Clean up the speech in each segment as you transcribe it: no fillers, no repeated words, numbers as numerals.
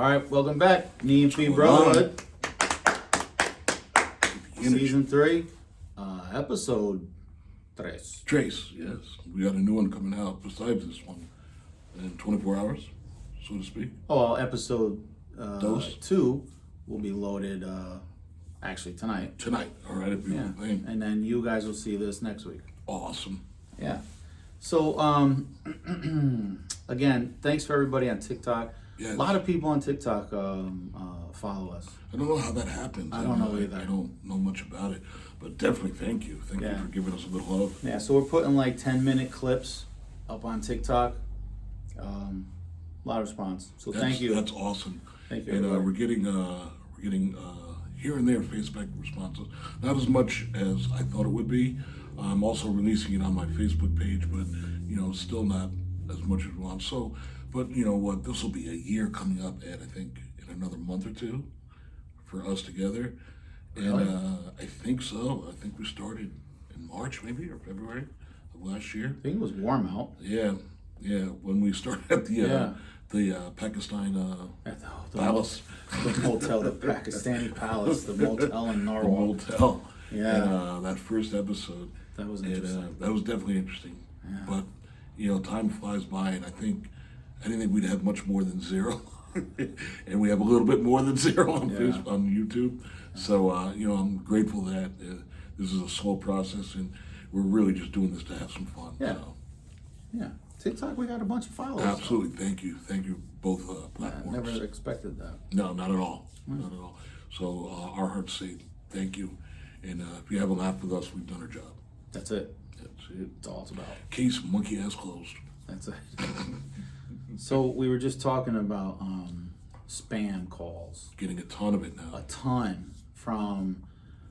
All right, welcome back. Nee&FeeBrotherhood. Season 3, episode 3. Trace, yes. We got a new one coming out besides this one in 24 hours, so to speak. Oh, well, episode 2 will be loaded actually tonight. Tonight, all right, if Yeah. And then you guys will see this next week. Awesome. Yeah. So, again, thanks for everybody on TikTok. Yes. A lot of people on TikTok follow us. I don't know how that happens. I don't know either. I don't know much about it, but definitely thank you. Thank you for giving us a little love. Yeah, so we're putting like 10-minute clips up on TikTok. A lot of response. So thank you. That's awesome. Thank you. And we're getting here and there Facebook responses. Not as much as I thought it would be. I'm also releasing it on my Facebook page, but still not as much as we want. So, but you know what? This will be a year coming up at I think in another month or two for us together. Really? And I think so. I think we started in March maybe or February of last year. I think it was warm out. Yeah. When we started at the Pakistan palace, the motel, the Pakistani palace, the motel in Norwalk. The motel. Yeah. And that first episode. That was interesting. That was definitely interesting. Yeah. But time flies by, and I didn't think we'd have much more than 0, and we have a little bit more than 0 on Facebook, on YouTube. So I'm grateful that this is a slow process, and we're really just doing this to have some fun. Yeah. So. Yeah. TikTok, we got a bunch of followers. Absolutely, thank you, both platforms. I never expected that. No, not at all, not at all. So our hearts say thank you, and if you have a laugh with us, we've done our job. That's it. That's it. That's all it's about. Case monkey ass closed. That's it. So we were just talking about spam calls. Getting a ton of it now. A ton from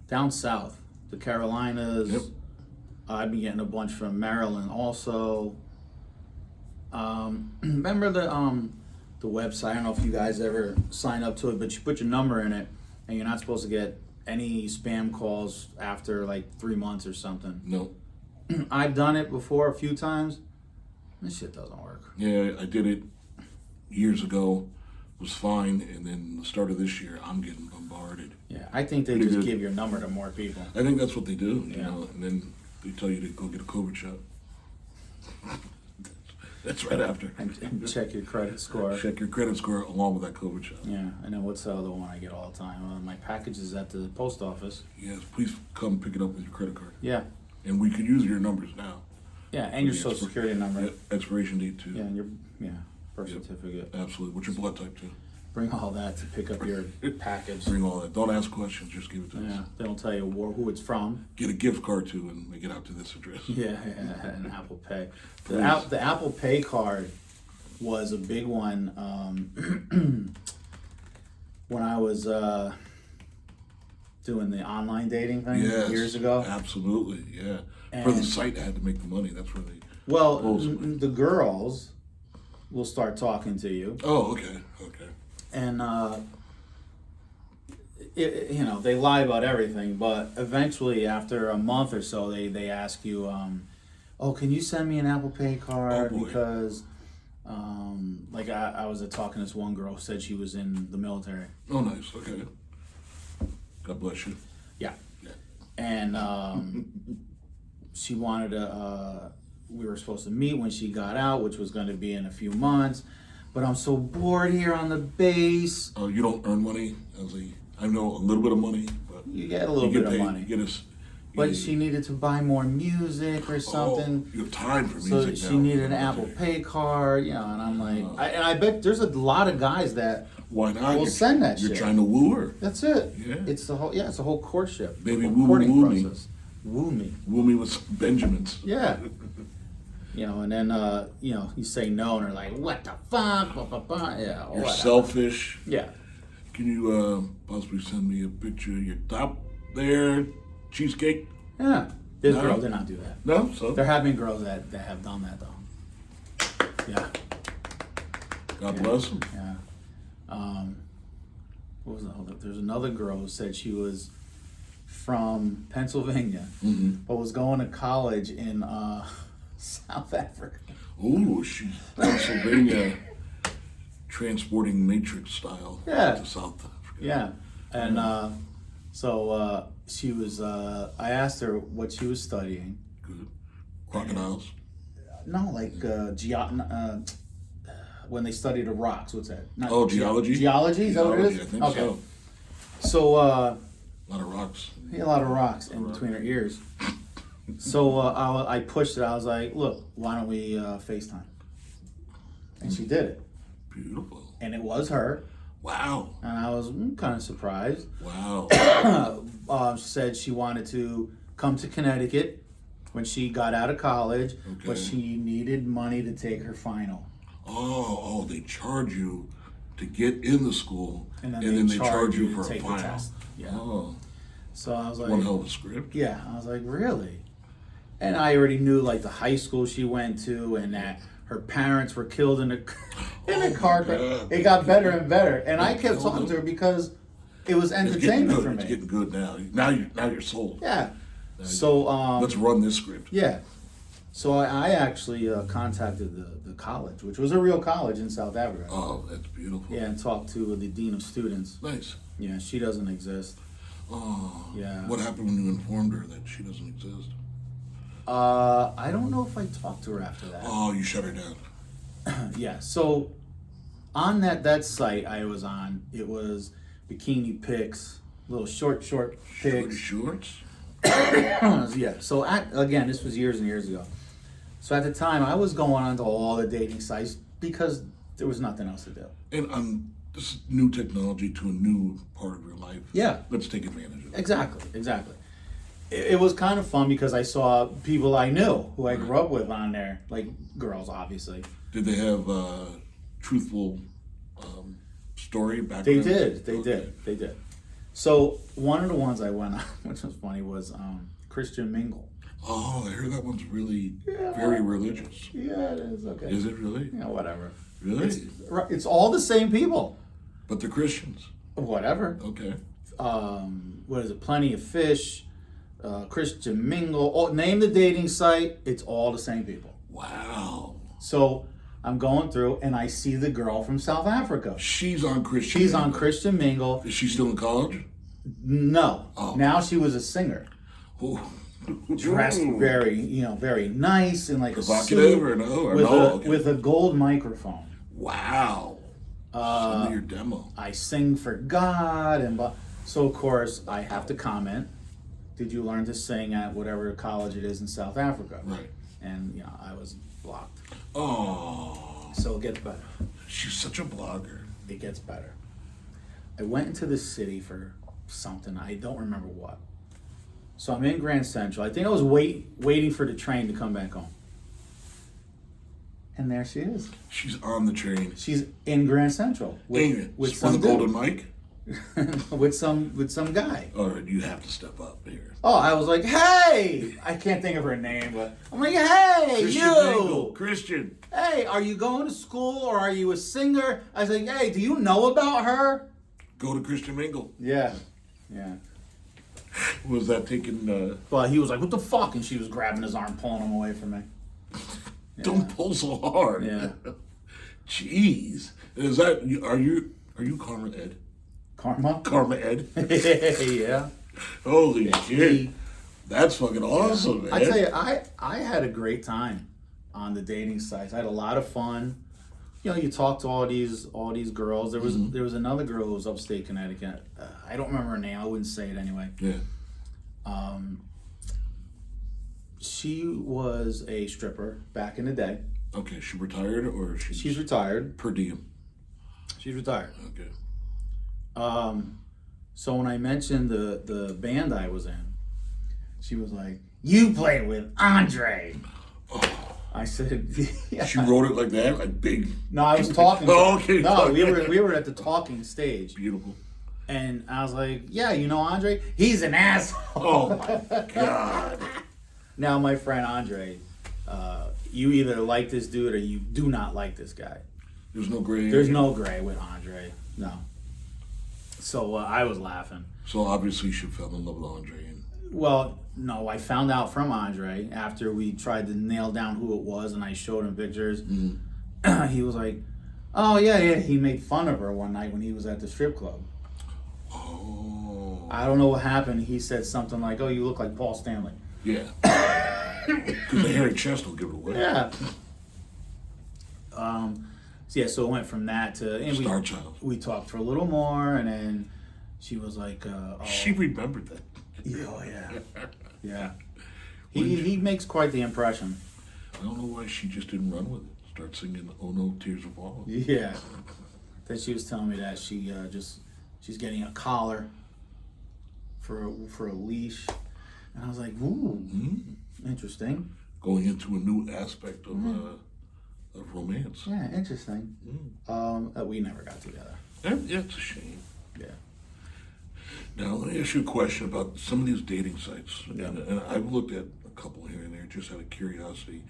down south, the Carolinas. Yep. I've been getting a bunch from Maryland also. Remember the website? I don't know if you guys ever sign up to it, but you put your number in it, and you're not supposed to get any spam calls after like 3 months or something. No. I've done it before a few times. This shit doesn't work. Yeah, I did it years ago. Was fine, and then the start of this year, I'm getting bombarded. Yeah, I think they Pretty just good. give your number to more people. I think that's what they do, Yeah. and then they tell you to go get a COVID shot. That's right after. And check your credit score. Check your credit score along with that COVID shot. Yeah, and then what's the other one I get all the time? My package is at the post office. Yes, please come pick it up with your credit card. Yeah, And we can use your numbers now. yeah, and your social security number. Expiration date too. Yeah, and your birth certificate. Absolutely. What's your blood type too? Bring all that to pick up your package. Bring all that. Don't ask questions. Just give it to us. Yeah, they don't tell you who it's from. Get a gift card too and make it out to this address. Yeah, and Apple Pay. The Please. Apple Pay card was a big one when I was doing the online dating thing years ago. Absolutely, yeah. For the site, I had to make the money. That's where they. The girls will start talking to you. Oh, okay. And they lie about everything, but eventually after a month or so they ask you, can you send me an Apple Pay card? Oh, boy. Because I was talking to this one girl who said she was in the military. Oh, nice. Okay. God bless you. Yeah. Yeah. And she wanted we were supposed to meet when she got out, which was going to be in a few months. But I'm so bored here on the base. Oh, you don't earn money I know a little bit of money, but You get a little bit of money. But she needed to buy more music or something. Oh, you have time for So music she now. needed an Apple Pay card, and I'm like, I bet there's a lot of guys that Why not? will send that You're shit. trying to woo her. That's it. Yeah. It's the whole courtship. Baby, the woo courting me. process. Woo me. Woo me with some Benjamins. Yeah. And then you say no, and they're like, what the fuck? Blah, blah, blah. Yeah. You're whatever. selfish. Yeah. Can you possibly send me a picture of your top there, cheesecake? Yeah. This No. girl did not do that. No, so There have been girls that have done that though. Yeah. God bless them. Yeah. What was that? There's another girl who said she was from Pennsylvania, but was going to college in South Africa. Ooh, she's Pennsylvania transporting Matrix style Yeah. to South Africa. Yeah, and so she was. I asked her what she was studying. Good. Crocodiles. No, like when they study the rocks. What's that? Not Geology. Geology, is that what it is? I think so. So A lot of rocks. a lot of rocks in between her ears. So I pushed it. I was like, "Look, why don't we FaceTime?" And she did it, Beautiful. and it was her. Wow. And I was kind of surprised. Wow. She said she wanted to come to Connecticut when she got out of college, but Okay. she needed money to take her final. Oh, they charge you to get in the school, And then then they they charge you to for a take the final. test. Yeah. Oh, So I was like, one hell of a script. yeah. I was like, really? And I already knew like the high school she went to, and that her parents were killed in a car crash. God. It got better and better, and I They kept killed talking to them. her because it was It's getting entertainment good. for It's me. getting good now. Now you're sold. Yeah. So Let's run this script. yeah. So I actually contacted the college, which was a real college in South Africa. Oh, that's beautiful. Yeah, and talked to the dean of students. Nice. Yeah, she doesn't exist. Oh. Yeah. What happened when you informed her that she doesn't exist? I don't know if I talked to her after that. Oh, you shut her down. Yeah. So on that site I was on, it was bikini pics, little short Short pics. shorts. Yeah. So again, this was years and years ago. So at the time, I was going onto all the dating sites because there was nothing else to do. And this is new technology to a new part of your life. Yeah. Let's take advantage of it. Exactly. It was kind of fun because I saw people I knew who I grew up with on there, like girls, obviously. Did they have truthful story background? They did. Okay. They did. So one of the ones I went on, which was funny, was Christian Mingle. Oh, I heard that one's really very religious. Yeah, it is. Okay. Is it really? Yeah, whatever. Really? It's all the same people. But they're Christians. Whatever. Okay. What is it? Plenty of Fish, Christian Mingle. Name the dating site. It's all the same people. Wow. So I'm going through and I see the girl from South Africa. She's on Christian. She's on Mingle. Christian Mingle. Is she still in college? No. Oh. Now she was a singer. Ooh. Dressed very nice in like a Provocative suit or no? Or with no? a Okay. with a gold microphone. Wow. Send me your demo. I sing for God so of course I have to comment. Did you learn to sing at whatever college it is in South Africa? Right. And I was blocked. Oh. So it gets better. She's such a blogger. It gets better. I went into the city for something. I don't remember what. So I'm in Grand Central. I think I was waiting for the train to come back home. And there she is. She's on the train. She's in Grand Central With some a golden mic. with some guy. All right, you have to step up here. Oh, I was like, hey! I can't think of her name, but I'm like, hey, Christian you! Mingle. Christian. Hey, are you going to school or are you a singer? I was like, hey, do you know about her? Go to Christian Mingle. Yeah. Was that taken? But he was like, what the fuck? And she was grabbing his arm, pulling him away from me. Don't pull so hard. Yeah. Jeez. Is that? Are you Karma Ed? Karma? Karma Ed. Yeah. Holy Yeah, shit. That's fucking awesome, man. I tell you, I had a great time on the dating sites. I had a lot of fun. You talk to all these girls. There was another girl who was upstate Connecticut. I don't remember her name. I wouldn't say it anyway. Yeah. She was a stripper back in the day. Okay, she retired or She's retired. per diem? She's retired. Okay. So when I mentioned the band I was in, she was like, "You play with Andre." I said, "Yeah." She wrote it like that, like big. No, I was talking. to Oh, her. okay. No, we were at the talking stage, Beautiful. and I was like, "Yeah, you know Andre? He's an asshole." Oh my god. Now, my friend Andre, you either like this dude or you do not like this guy. There's no gray. There's no gray with Andre. No. So I was laughing. So obviously she fell in love with Andre. And Well, no, I found out from Andre after we tried to nail down who it was and I showed him pictures. He was like, Oh yeah. He made fun of her one night when he was at the strip club. Oh. I don't know what happened. He said something like, "Oh, you look like Paul Stanley." Yeah. Because the hairy chest will give it away. Yeah. So it went from that to and Star Child. we talked for a little more, and then she was like, She remembered that. Oh yeah, yeah. He makes quite the impression. I don't know why she just didn't run with it. Start singing "Oh No, Tears Are Falling." Yeah. Then she was telling me that she's getting a collar for a leash, and I was like, ooh, interesting. Going into a new aspect of romance. Yeah, interesting. We never got together. Yeah, it's a shame. Yeah. Now, let me ask you a question about some of these dating sites. Yeah. And I've looked at a couple here and there just out of curiosity.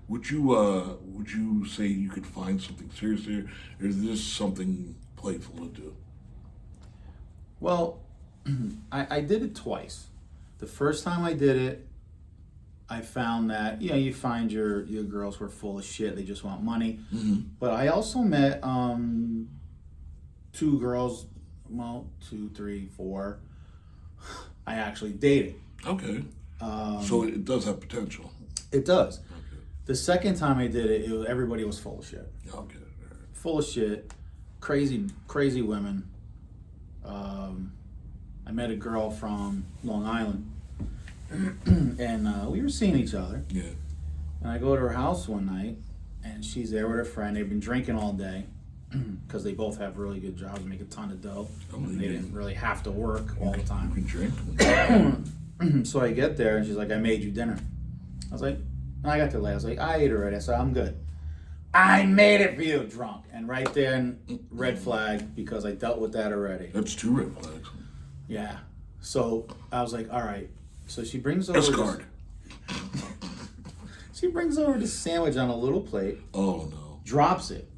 Would you say you could find something serious there, or is this something playful to do? Well, I did it twice. The first time I did it, I found that you find your girls who are full of shit. They just want money. Mm-hmm. But I also met 2 girls. Well, 2, 3, 4. I actually dated. Okay. So it does have potential. It does. Okay. The second time I did it, everybody was full of shit. Okay. All right. Full of shit. Crazy women. I met a girl from Long Island, and we were seeing each other. Yeah. And I go to her house one night, and she's there with her friend. They've been drinking all day because they both have really good jobs, make a ton of dough. They didn't really have to work all the time. You can drink. So I get there, and she's like, "I made you dinner." I was like, and I got there late. I was like, "I ate already." I said, "I'm good." I made it for you, drunk. And right there, red flag, because I dealt with that already. That's 2 red flags. Yeah. So I was like, all right. So she brings over Escort. She brings over this sandwich on a little plate, Oh no. drops it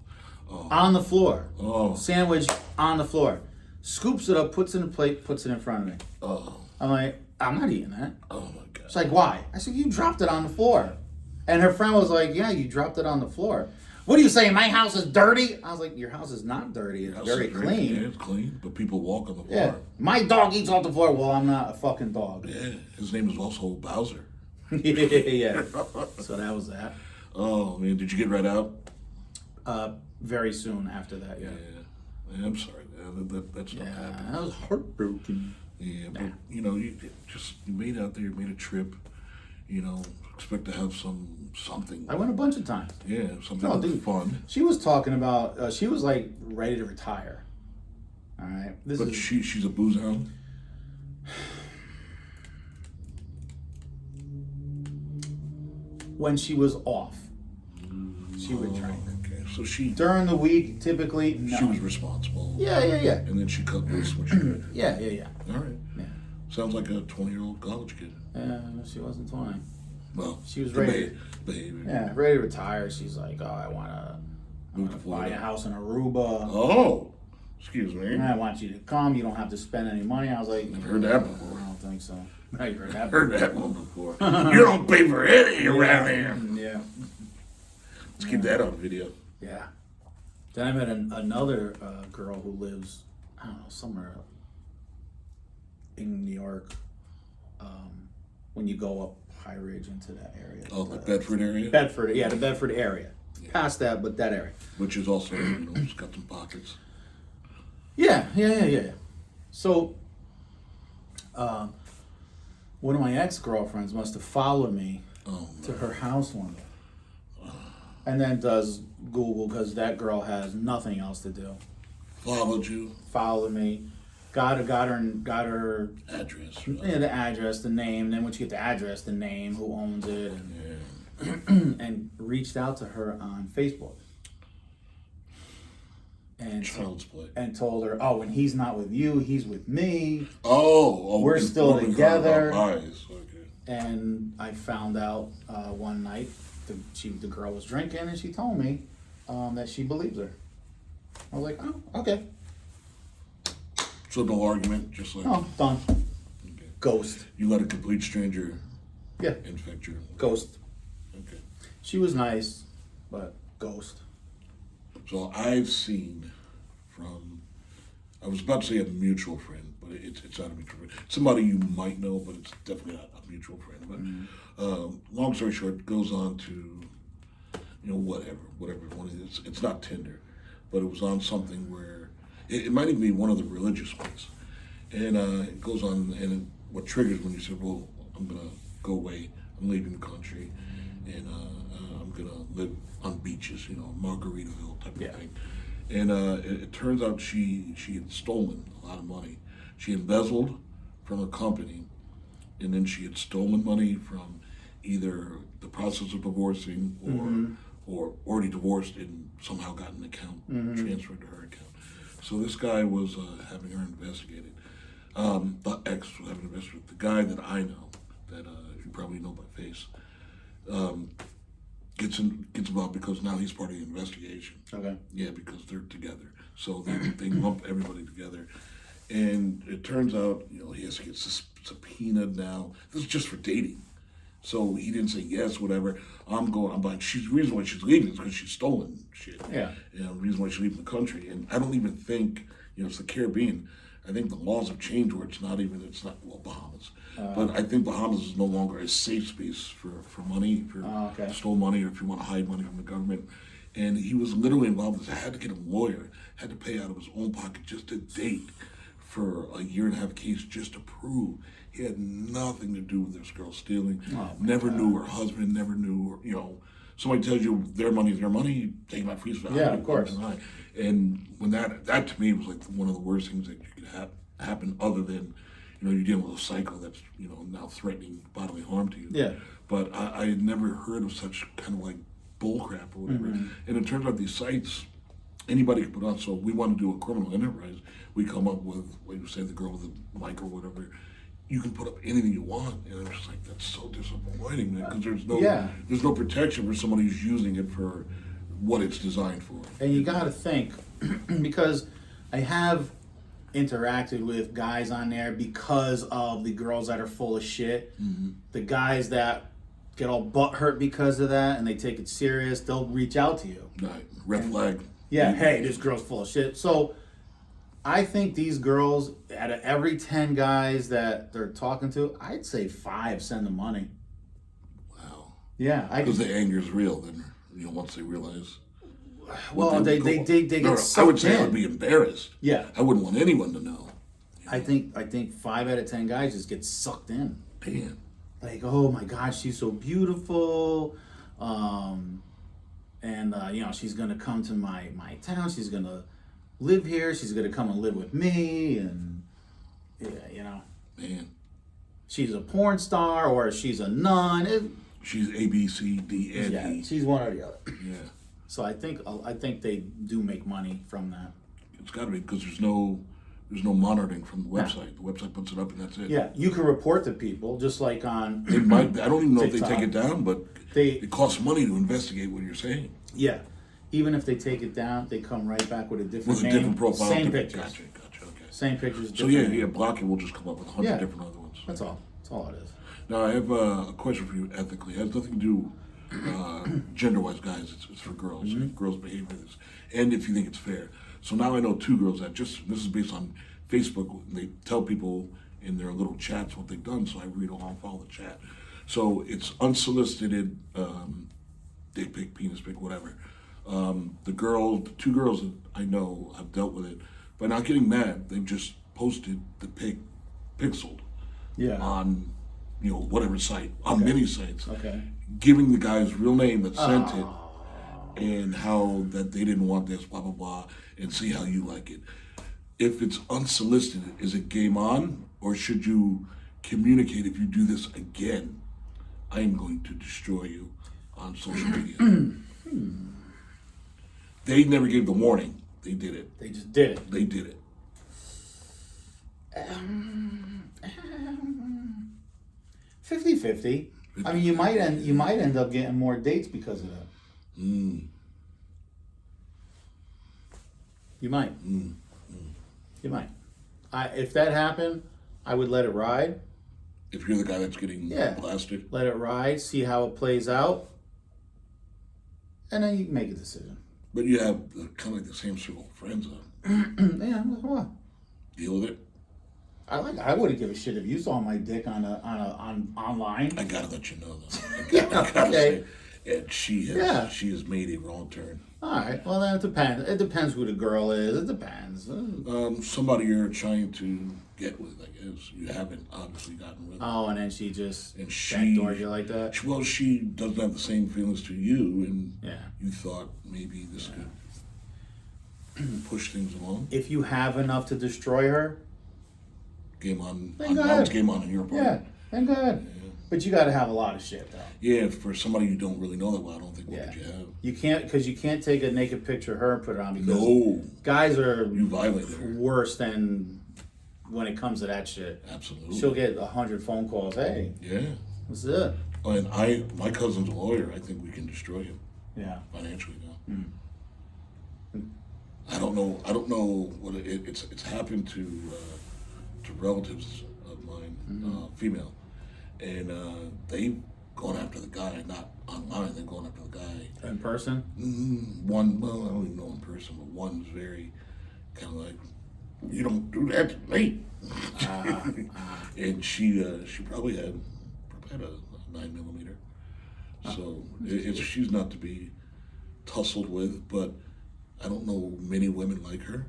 on the floor. Oh. Sandwich on the floor. Scoops it up, puts it in a plate, puts it in front of me. Oh. I'm like, I'm not eating that. Oh my God. She's like, why? I said, you dropped it on the floor. And her friend was like, yeah, you dropped it on the floor. What are you saying? My house is dirty? I was like, your house is not dirty. It's very clean. Yeah, it's clean, but people walk on the floor. Yeah. My dog eats off the floor. Well, I'm not a fucking dog. Yeah, his name is also Bowser. Yeah. So that was that. Oh man, did you get right out? Very soon after that, yeah. Yeah, I'm sorry. That's not happening. I was heartbroken. Yeah, but you made out there, made a trip. Expect to have something. I went a bunch of times. Yeah, something fun. She was talking about. She was like ready to retire. All right. She's a booze hound. When she was off, she would drink. Okay, so during the week, typically, no. She was responsible. Yeah. And then she cut loose when she could. Yeah. All right. Yeah. Sounds like a 20-year-old college kid. She wasn't 20. Well, she was ready. Behavior. Yeah, ready to retire. She's like, oh, I want to buy a house in Aruba. Oh, excuse me. And I want you to come. You don't have to spend any money. I was like, I've heard that before. I don't think so. No, you heard that. Heard that one before. You don't pay for anything around here. Yeah. Let's keep that on video. Yeah. Then I met another girl who lives, I don't know, somewhere in New York. When you go up High Ridge into that area. Oh, the Bedford area? Bedford, yeah, the Bedford area. Yeah. Past that, but that area. Which is also, it's got some pockets. Yeah. So, one of my ex-girlfriends must have followed me to her house one day. And then does Google, because that girl has nothing else to do. Followed you. Followed me. Got her address. Yeah, the address, the name. Then once you get the address, the name, who owns it, and reached out to her on Facebook. And Child's play. And told her, oh, when he's not with you, he's with me. Oh, we're still together. Nice. Okay. And I found out one night the girl was drinking, and she told me that she believes her. I was like, oh, okay. So no argument, just like... Oh, done. Okay. Ghost. You let a complete stranger infect you. Ghost. Okay. She was nice, but ghost. So I've seen from, I was about to say a mutual friend, but it's not a mutual friend. Somebody you might know, but it's definitely not a mutual friend. But long story short, it goes on to, whatever one it is. It's not Tinder, but it was on something where it might even be one of the religious ones. And it goes on, and what triggers when you say, well, I'm going to go away, I'm leaving the country, and I'm going to live on beaches, Margaritaville type of thing. And it turns out she had stolen a lot of money. She embezzled from a company, and then she had stolen money from either the process of divorcing or already divorced and somehow got an account transferred to her account. So this guy was having her investigated. The ex was having investigated. The guy that I know, that you probably know by face, gets involved because now he's part of the investigation. Okay. Yeah, because they're together. So they lump everybody together. And it turns out, he has to get subpoenaed now. This is just for dating. So he didn't say yes, whatever. I'm buying. The reason why she's leaving is because she's stolen shit. Yeah. The reason why she's leaving the country. And I don't even think, it's the Caribbean. I think the laws have changed where it's not Bahamas. But I think Bahamas is no longer a safe space for money, for stole money, or if you want to hide money from the government. And he was literally involved. I had to get a lawyer, had to pay out of his own pocket just to date for a 1.5 case just to prove he had nothing to do with this girl stealing. Never knew her husband, never knew her, somebody tells you their money is their money, you take my face value. Yeah, of course. And when that to me was like one of the worst things that could happen, other than, you're dealing with a cycle that's, now threatening bodily harm to you. Yeah. But I had never heard of such kind of like bullcrap or whatever. And it turns out these sites, anybody can put on. So we want to do a criminal enterprise. We come up with, like you say, the girl with the mic or whatever. You can put up anything you want, and I'm just like, that's so disappointing, man. Because there's no protection for somebody who's using it for what it's designed for. And you got to think, because I have interacted with guys on there because of the girls that are full of shit. The guys that get all butthurt because of that and they take it serious, they'll reach out to you. Right. Red flag. Yeah, hey, this girl's full of shit. So I think these girls, out of every 10 guys that they're talking to, I'd say 5 send the money. Wow. Yeah. Because the anger is real then, once they realize. Well, they get sucked I would say in. I would be embarrassed. Yeah. I wouldn't want anyone to know. I think 5 out of 10 guys just get sucked in. Man. Like, oh my God, she's so beautiful. She's gonna come to my town. She's gonna live here. She's gonna come and live with me, and Man. she's a porn star or she's a nun. She's A, B, C, D, and E. She's one or the other. Yeah. So I think they do make money from that. It's got to be, because there's no monitoring from the website. The website puts it up and that's it. Yeah, you can report to people just like on. They might. I don't even know if they TikTok. take it down, but it costs money to investigate what you're saying. Yeah, even if they take it down, they come right back with a different With a name, different profile. same different, pictures, Gotcha. Okay. same pictures. So different block it. We'll just come up with 100 different other ones. That's all. That's all it is. Now I have a question for you. Ethically, it has nothing to do gender-wise, guys. It's for girls. Girls' behavior is, and if you think it's fair. So now I know 2 girls that this is based on Facebook. And they tell people in their little chats what they've done. So I read along, follow the chat. So it's unsolicited dick pic, penis pic, whatever. The 2 girls that I know have dealt with it by not getting mad. They've just posted the pic pixeled on whatever site, on many sites, giving the guy's real name that sent it and how that they didn't want this, blah blah blah, and see how you like it. If it's unsolicited, is it game on, or should you communicate? If you do this again, I am going to destroy you on social media. They never gave the warning. They did it. They just did it. They did it. 50-50. I mean, you might end up getting more dates because of that. You might. You might. If that happened, I would let it ride. If you're the guy that's getting blasted, let it ride. See how it plays out, and then you can make a decision. But you have kind of like the same circle of friends, huh? Yeah, well, Deal with it. I wouldn't give a shit if you saw my dick on online. I gotta let you know though. I gotta Okay. say, and she has made a wrong turn. All right. Well, then it depends. It depends who the girl is. It depends. Somebody you're trying to get with, I guess. You haven't obviously gotten with. Oh, and then she just And backdoored you like that. Well, she doesn't have the same feelings to you, and Yeah. you thought maybe this could push things along. If you have enough to destroy her, Game on. Then go Now ahead. it's game on your part. yeah, then go ahead. But you got to have a lot of shit though. Yeah, for somebody you don't really know that well, I don't think what Yeah. could you have. You can't, because you can't take a naked picture of her and put it on, because No, guys are you violated her. worse than when it comes to that shit. Absolutely. She'll get 100 phone calls. Hey, Yeah. what's it? And my cousin's a lawyer. I think we can destroy him Yeah. financially now. I don't know what it's happened to relatives of mine, female, and they've gone after the guy, not online. They've gone after the guy. In person? One, well, I don't even know in person, but one's very kind of like, you don't do that to me. And she probably had a 9mm. So she's not to be tussled with, but I don't know many women like her.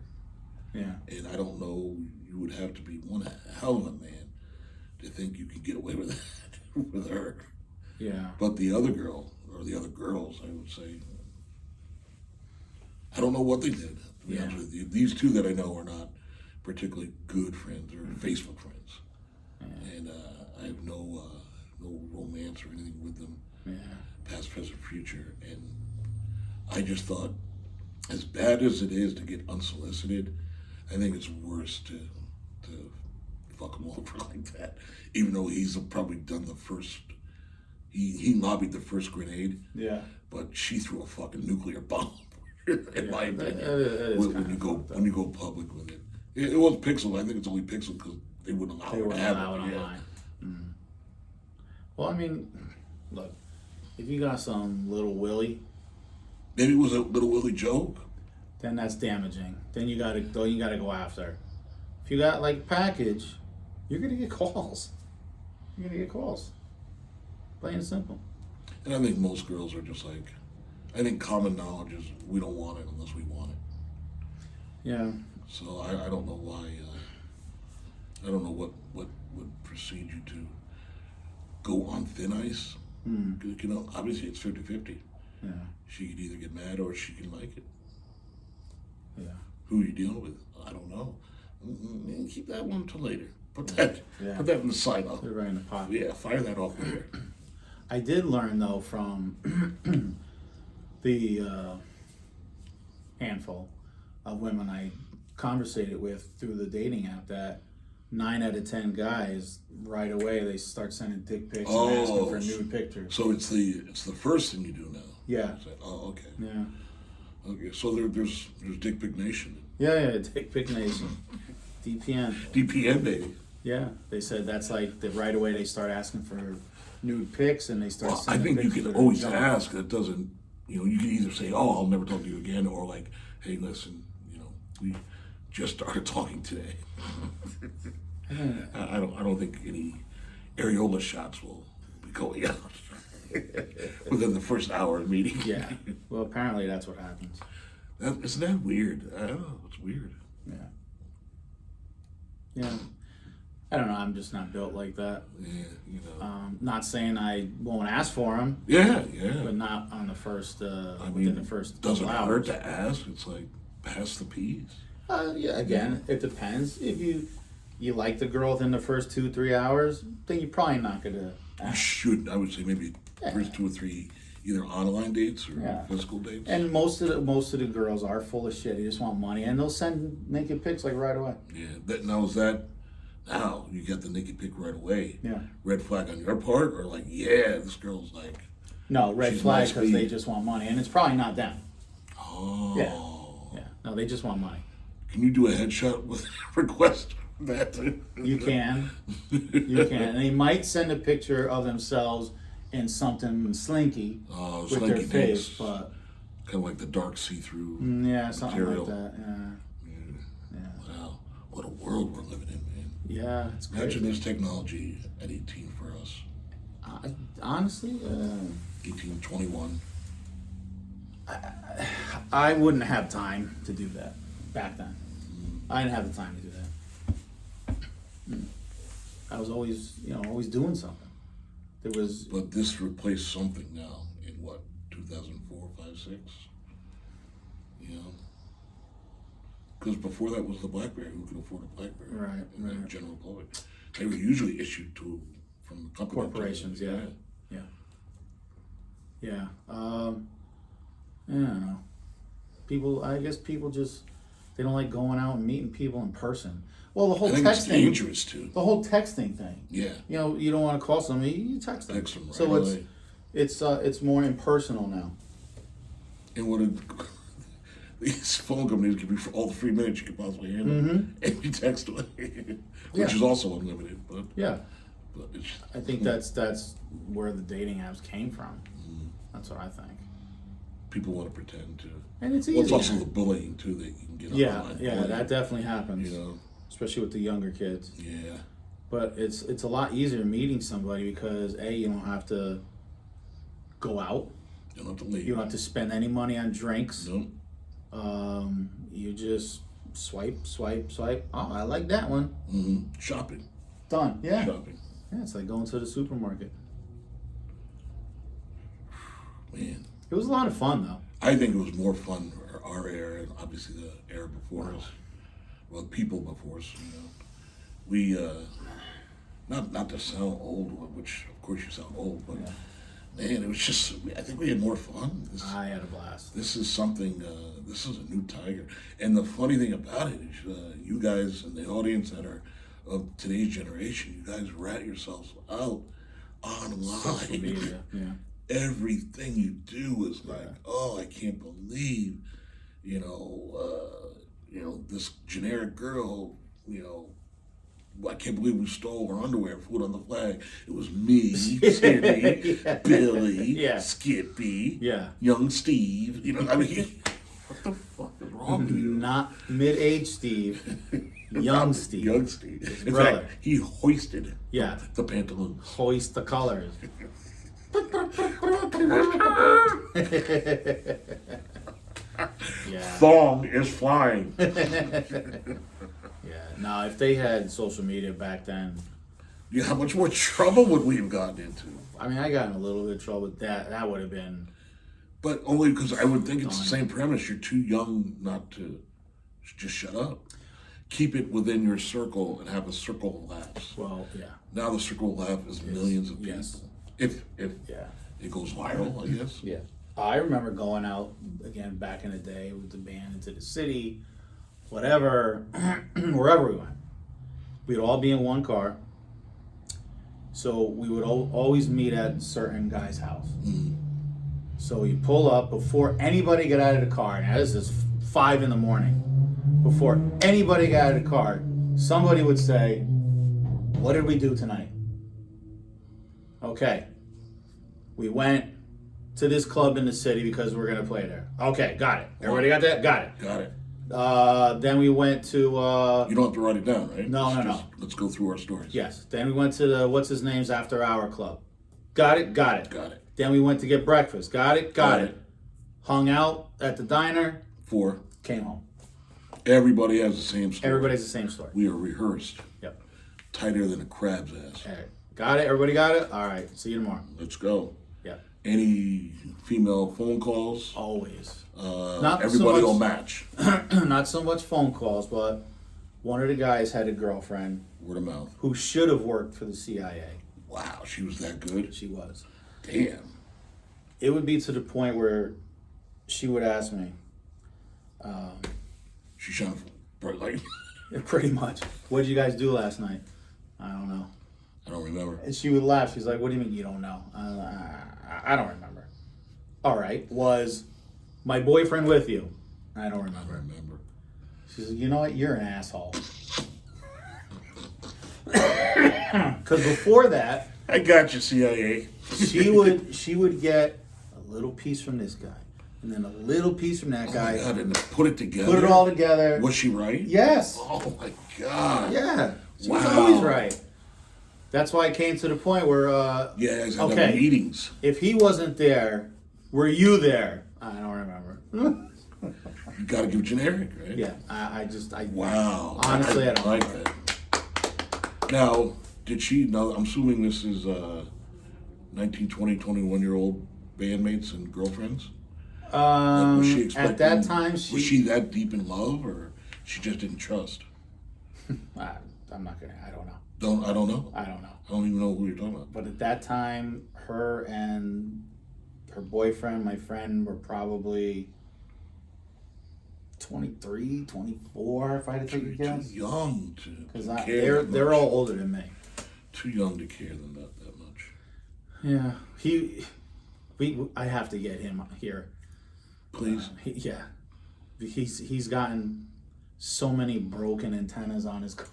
Yeah. And I don't know, you would have to be one hell of a man to think you could get away with that with her. Yeah. But the other girl, or the other girls, I would say, I don't know what they did, to be honest with you. These two that I know are not particularly good friends or Facebook friends. And I have no romance or anything with them, past, present, future. And I just thought, as bad as it is to get unsolicited, I think it's worse to fuck him over like that. Even though he's probably done the first, he lobbied the first grenade. Yeah. But she threw a fucking nuclear bomb, in my opinion. That is when you go public with it. It was Pixel. I think it's only Pixel because they wouldn't allow it to have it. online. Well, I mean, look, if you got some little Willie, Maybe it was a little Willie joke. then that's damaging. Then you gotta go after. If you got like package, you're gonna get calls. You're gonna get calls. Plain and simple. And I think most girls are just like, I think common knowledge is we don't want it unless we want it. Yeah. So I don't know why, I don't know what would proceed you to go on thin ice. You know, obviously it's 50-50. Yeah. She could either get mad or she can like it. Yeah. Who are you dealing with? I don't know. Keep that one until later. Put that in the side off. They're right in the pocket. Yeah, fire that off later. I did learn though from the handful of women I conversated with through the dating app that 9 out of 10 guys right away they start sending dick pics and asking for nude pictures. So it's the first thing you do now. Yeah. Oh, okay. Yeah. Okay. So there's Dick Pic Nation. Yeah, Dick Pic Nation. DPN. DPN, baby. Yeah. They said that's like the right away they start asking for nude pics and they start Well, I sending think you pictures can of always themselves. ask. That doesn't, you can either say, "Oh, I'll never talk to you again," or like, "Hey, listen, we just started talking today." I don't think any areola shots will be going out within the first hour of meeting. Yeah. Well, apparently that's what happens. Isn't that weird? I don't know. It's weird. Yeah. Yeah. I don't know. I'm just not built like that. Yeah, Not saying I won't ask for them, Yeah. but not on the first. I Within mean, the first doesn't couple hurt hours. to ask. It's like pass the peas. Yeah. Again, it depends. If you like the girl within the first 2-3 hours, then you're probably not gonna You ask. shouldn't. I would say maybe first 2 or 3 either online dates or physical dates. And most of the girls are full of shit. They just want money, and they'll send naked pics like right away. Yeah. Now you get the naked pic right away. Yeah. Red flag on your part, or like, yeah, this girl's like, No, red She's flag my because they speed. just want money, and it's probably not them. oh. Yeah. No, they just want money. Can you do a headshot with request for that? You can. You can. And they might send a picture of themselves in something slinky Oh, with their slinky face, dicks. but kind of like the dark see-through Yeah, something material. like that. Yeah. Wow, what a world we're living in, man. Yeah, it's great. Imagine this technology at 18 for us. Honestly, 18, 21. I wouldn't have time to do that back then. I didn't have the time to do that. I was always, always doing something. There was. But this replaced something now in what, 2004, 5, 6? You know? Because before that was the BlackBerry. Who could afford a BlackBerry? Right, And the right. general public. They were usually issued from the company. Corporations, yeah. I don't know. I guess people just, they don't like going out and meeting people in person. Well, the whole I think it's texting, dangerous too. the whole texting thing. Yeah. You don't want to call somebody, you text them. Text them right so away. it's more impersonal now. And what these phone companies give you for all the free minutes you could possibly handle, and you text away, which is also unlimited. But Yeah. but it's, I think that's where the dating apps came from. That's what I think. people want to pretend to. And it's Well, it's easy. also the bullying too that you can get. Online bullying, that definitely happens. You know. Especially with the younger kids. Yeah. But it's a lot easier meeting somebody because you don't have to go out. You don't have to leave. You don't have to spend any money on drinks. Nope. You just swipe. Oh, I like that one. Shopping. Done. Yeah. Shopping. Yeah, it's like going to the supermarket. Man. It was a lot of fun though. I think it was more fun for our era and obviously the era before us. Well, people before us, We, not to sound old, which of course you sound old, but man, it was just, I think we had more fun. I had a blast. This is something, this is a new tiger. And the funny thing about it is you guys and the audience that are of today's generation, you guys rat yourselves out online. Social media, yeah. Everything you do is like, oh, I can't believe, this generic girl, I can't believe we stole her underwear and put it on the flag. It was me, Timmy, Billy, Skippy, young Steve. I mean, what the fuck is wrong with you? Not mid-age Steve, young Steve. Young Steve. His In brother. fact, he hoisted the pantaloons. Hoist the colors. Thong is flying. Now if they had social media back then, how much more trouble would we have gotten into? I mean, I got in a little bit of trouble with that. That would have been. But only because I would think it's the same premise. You're too young not to just shut up. Keep it within your circle and have a circle of laughs. Well, Now the circle of laugh is millions of people. Yes. If it goes viral, I guess. Yeah. I remember going out again back in the day with the band into the city, whatever, wherever we went. We'd all be in one car. So we would always meet at a certain guy's house. So you pull up before anybody got out of the car. Now this is 5 a.m. Before anybody got out of the car, somebody would say, "What did we do tonight?" Okay. We went to this club in the city because we're gonna play there. Okay, got it. Everybody got that? Got it. Got it. Then we went to. You don't have to write it down, right? No. Let's go through our stories. Yes. Then we went to the what's his name's after hour club. Got it. Got it. Got it. Then we went to get breakfast. Got it. Got it. Hung out at the diner. 4. Came home. Everybody has the same story. Everybody has the same story. We are rehearsed. Yep. Tighter than a crab's ass. All right. Got it. Everybody got it. All right. See you tomorrow. Let's go. Yep. Any female phone calls? Always. Not everybody will match. Not so much phone calls, but one of the guys had a girlfriend. Word of mouth. Who should have worked for the CIA. Wow, she was that good? She was. Damn. It would be to the point where she would ask me. She shone bright light. Pretty much. What did you guys do last night? I don't know. I don't remember. And she would laugh. She's like, "What do you mean you don't know?" I don't remember. All right. Was my boyfriend with you? I don't remember. I remember. She's like, "You know what? You're an asshole." Because before that, I got you, CIA. she would get a little piece from this guy, and then a little piece from that guy. Oh my God, and put it together. Put it all together. Was she right? Yes. Oh my God. Yeah. She was Wow. always right. That's why it came to the point where, Yeah, he's had meetings. if he wasn't there, were you there? I don't remember. You got to give generic, right? Yeah, Wow. Honestly, I don't like know. that. Now, did she? Now, I'm assuming this is 19, 20, 21-year-old bandmates and girlfriends. Was she expecting? At that time, was she that deep in love, or she just didn't trust? I'm not gonna. I don't know. I don't know. I don't know. I don't even know who you're talking about. But at that time, her and her boyfriend, my friend, were probably 23, 24, if I had to take a guess. Too young to Because care. they're all older than me. Too young to care them that much. Yeah, I have to get him here. Please. He's gotten so many broken antennas on his car.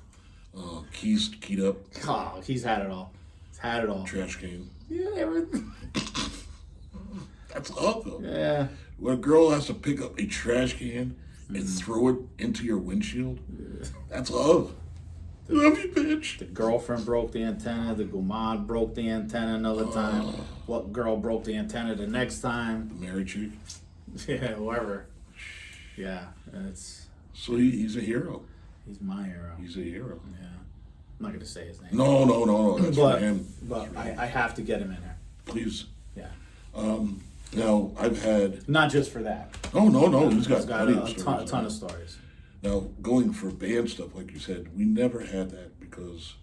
Keys keyed up. Oh, he's had it all. He's had it all. Trash can. Yeah, everything. That's awful. Yeah. When a girl has to pick up a trash can and throw it into your windshield, that's love. Love you, bitch. The girlfriend broke the antenna. The gumad broke the antenna another time. What girl broke the antenna the next time? The married chick. Yeah, whoever. Yeah, it's. So he's a hero. He's my hero. He's a hero. Yeah, I'm not gonna say his name. No. That's for him. But I have to get him in there. Please. Yeah. Now I've had. Not just for that. No. He's got plenty a of stories. ton of stories. Now, going for band stuff, like you said, we never had that because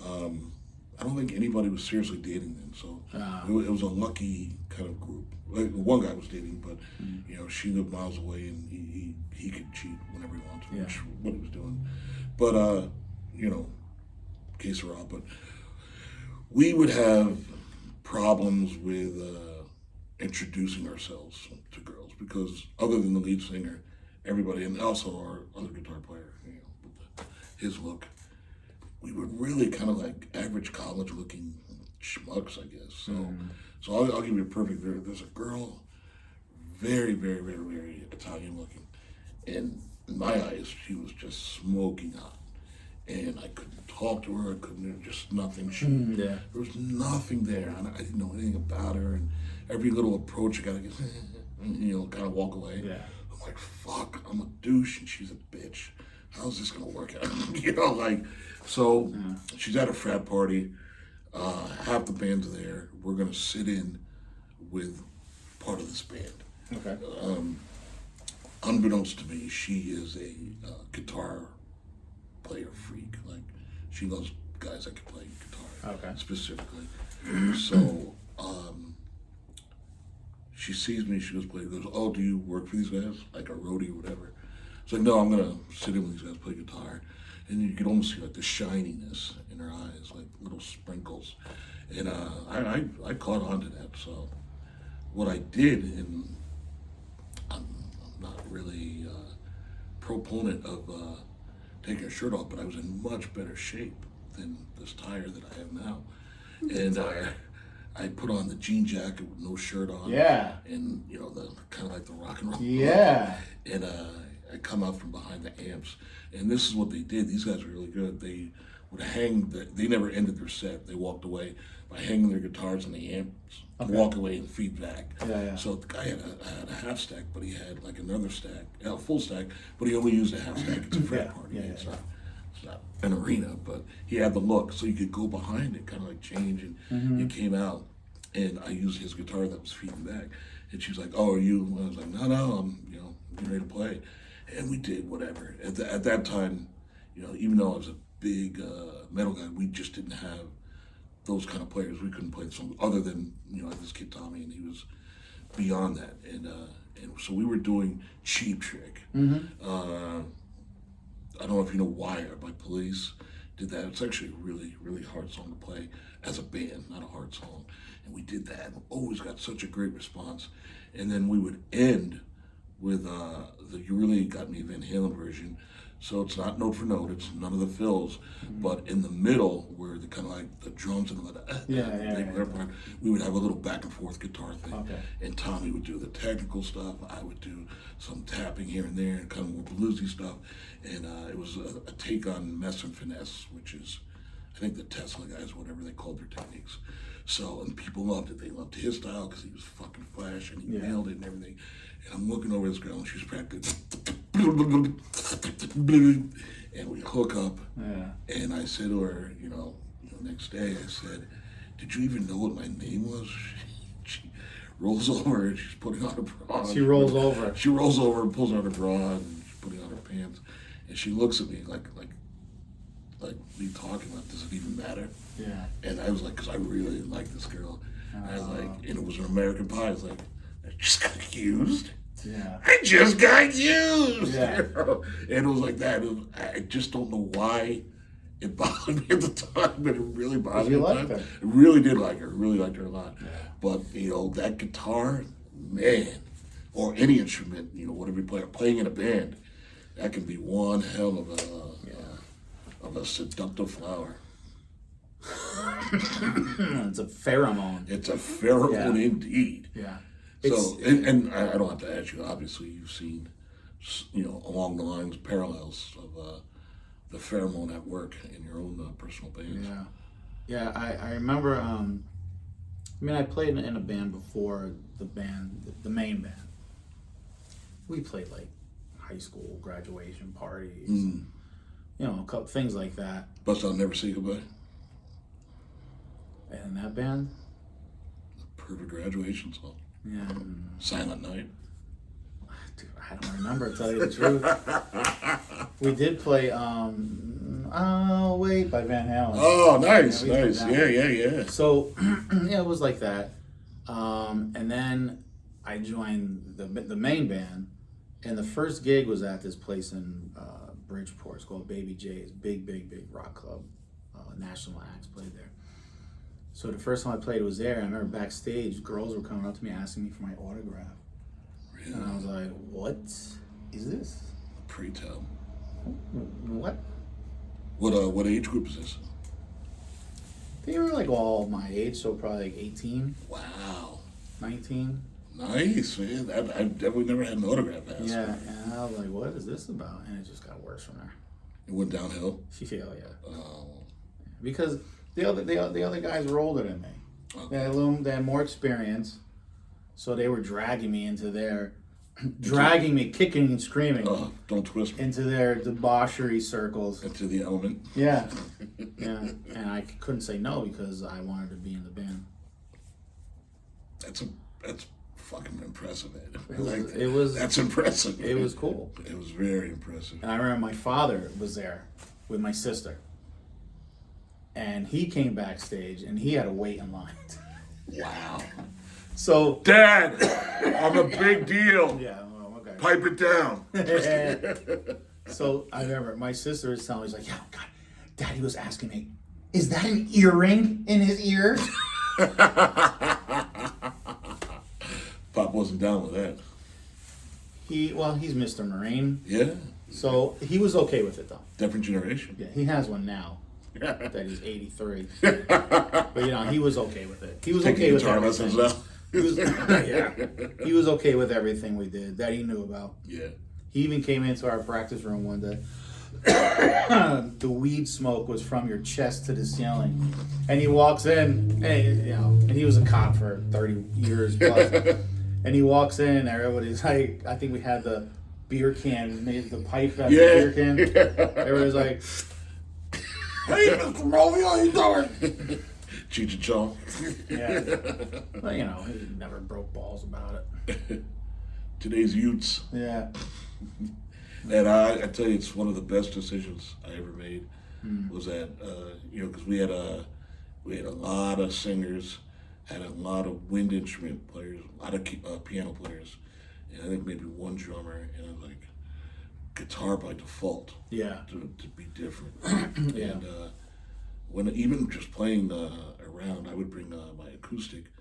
I don't think anybody was seriously dating then. So it was a lucky kind of group. Like, one guy was dating, but she lived miles away, and he could cheat whenever he wanted, which what he was doing. But que sera. But we would have problems with introducing ourselves to girls because other than the lead singer, everybody, and also our other guitar player, with his look, we were really kind of like average college-looking schmucks, I guess. So I'll give you a perfect. There's a girl, very, very, very, very Italian-looking, and in my eyes, she was just smoking hot, and I couldn't talk to her. I couldn't. Just nothing. There was nothing there. I didn't know anything about her, and every little approach, I gotta get, kind of walk away. Yeah. I'm like, fuck, I'm a douche and she's a bitch. How's this gonna work out? So she's at a frat party. Half the band's there. We're gonna sit in with part of this band. Okay. Unbeknownst to me, she is a guitar player freak. Like, she loves guys that can play guitar, specifically. So she sees me, she goes, oh, do you work for these guys? Like a roadie or whatever. It's like, no, I'm going to sit in with these guys, play guitar. And you can almost see like the shininess in her eyes, like little sprinkles. And I caught on to that. So what I did, and I'm not really proponent of taking her shirt off, but I was in much better shape than this tire that I have now. And I put on the jean jacket with no shirt on. Yeah. And, the kind of like the rock and roll. Yeah. And I come out from behind the amps. And this is what they did. These guys were really good. They would they never ended their set. They walked away by hanging their guitars on the amps, walk away and feed back. Yeah. So the guy had a half stack, but he had like another stack, a full stack, but he only used a half stack. It's a frat party. It's not an arena, but he had the look, so you could go behind it, kind of like change, and it came out. And I used his guitar that was feeding back, and she was like, "Oh, are you?" And I was like, "No, I'm getting ready to play," and we did whatever. At that time, even though I was a big metal guy, we just didn't have those kind of players. We couldn't play the song other than this kid Tommy, and he was beyond that. And so we were doing Cheap Trick. I don't know if you know Wire by Police. Did that. It's actually a really, really hard song to play as a band, not a hard song. And we did that. And always got such a great response. And then we would end with the You Really Got Me Van Halen version. So it's not note for note, it's none of the fills, but in the middle where the kind of like the drums and the part, we would have a little back and forth guitar thing. Okay. And Tommy would do the technical stuff, I would do some tapping here and there, and kind of more bluesy stuff. And it was a take on Mess and Finesse, which is, I think the Tesla guys, whatever they called their techniques. So, and people loved it. They loved his style because he was fucking flash and he nailed it and everything. And I'm looking over this girl and she's practicing. And we hook up. Yeah. And I said to her, next day, I said, "Did you even know what my name was?" She rolls over and she's putting on her bra. She rolls over. She rolls over and pulls on her bra and she's putting on her pants. And she looks at me like me talking about, does it even matter? Yeah. And I was like, because I really like this girl. And I was like, and it was an American Pie. I was like, I just got used. Yeah. I just got used. Yeah. And it was like that. I just don't know why it bothered me at the time, but it really bothered me at the time. I really did like her. Really liked her a lot. Yeah. But, that guitar, man, or any instrument, whatever you play, playing in a band, that can be one hell of a seductive flower. It's a pheromone. It's a pheromone indeed. Yeah. So, and I don't have to ask you, obviously you've seen, along the lines, parallels of the pheromone at work in your own personal bands. Yeah. Yeah, I remember, I played in a band before the main band. We played like high school graduation parties, a couple things like that. Bust Out Never Say Goodbye. And that band? Perfect graduation song. Yeah. Silent Night. Dude, I don't remember, to tell you the truth. We did play Oh Wait by Van Halen. Oh, nice. Yeah. So, it was like that. And then I joined the main band, and the first gig was at this place in Bridgeport. It's called Baby J's. Big rock club. National acts played there. So the first time I played was there. I remember backstage, girls were coming up to me asking me for my autograph. Really? And I was like, "What is this?" Pre-tell. What? What age group is this? They were like all my age, so probably like 18. Wow. 19. Nice, man. I've definitely never had an autograph asked. Yeah, and I was like, "What is this about?" And it just got worse from there. It went downhill. Yeah. Oh. Because the other guys were older than me. Okay. They had more experience, so they were dragging me into their, kicking and screaming. Oh, don't twist me. Into their debauchery circles. Into the element. Yeah. And I couldn't say no because I wanted to be in the band. That's fucking impressive, man. That's impressive. It was cool. It was very impressive. And I remember my father was there with my sister. And he came backstage, and he had to wait in line. Wow. So, Dad, I'm a big deal. Yeah, well, okay. Pipe it down. So I remember my sister was telling me, she's like, "Yeah, God, Daddy was asking me, is that an earring in his ear?" Pop wasn't down with that. He's Mr. Marine. Yeah. So he was okay with it, though. Different generation. Yeah, he has one now. That he's 83. But he was okay with it. He was okay with everything. He was okay with everything we did that he knew about. Yeah. He even came into our practice room one day. The weed smoke was from your chest to the ceiling, and he walks in, and he was a cop for 30 years plus. And he walks in, and everybody's like, I think we had the beer can, made the pipe out of the beer can. Everybody's like, "Hey, Mr. Romeo, how you doing?" Cheech and Chong. Yeah. Well, he never broke balls about it. Today's youths. Yeah. And I tell you, it's one of the best decisions I ever made. Was that, because we had a lot of singers, had a lot of wind instrument players, a lot of piano players, and I think maybe one drummer, and I was like, guitar by default. Yeah. To be different. Yeah. And when even just playing around, I would bring my acoustic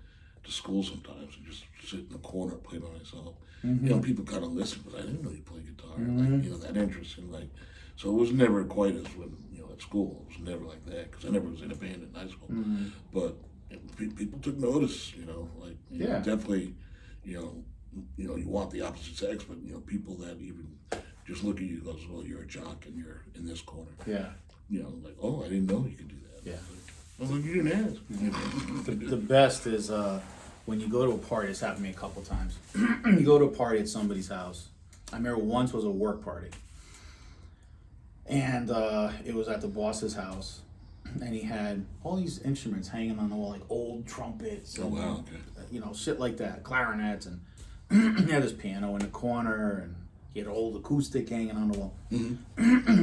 to school sometimes and just sit in the corner and play by myself. You know, people kind of listen, but I didn't know you play guitar. Like, you know, that interesting. Like, so it was never quite as when, you know, at school. It was never like that because I never was in a band in high school. But people took notice, you know, like, you know, definitely, you know, you want the opposite sex, but, you know, people that even just look at you and goes, well, you're a jock and you're in this corner. Yeah. You know, like, oh, I didn't know you could do that. Yeah. I was like, you didn't ask. The best is when you go to a party. It's happened to me a couple times. You go to a party at somebody's house. I remember once was a work party, and it was at the boss's house, and he had all these instruments hanging on the wall, like old trumpets. Oh, wow, okay. You know, shit like that, clarinets, and he had his piano in the corner, and he had an old acoustic hanging on the wall.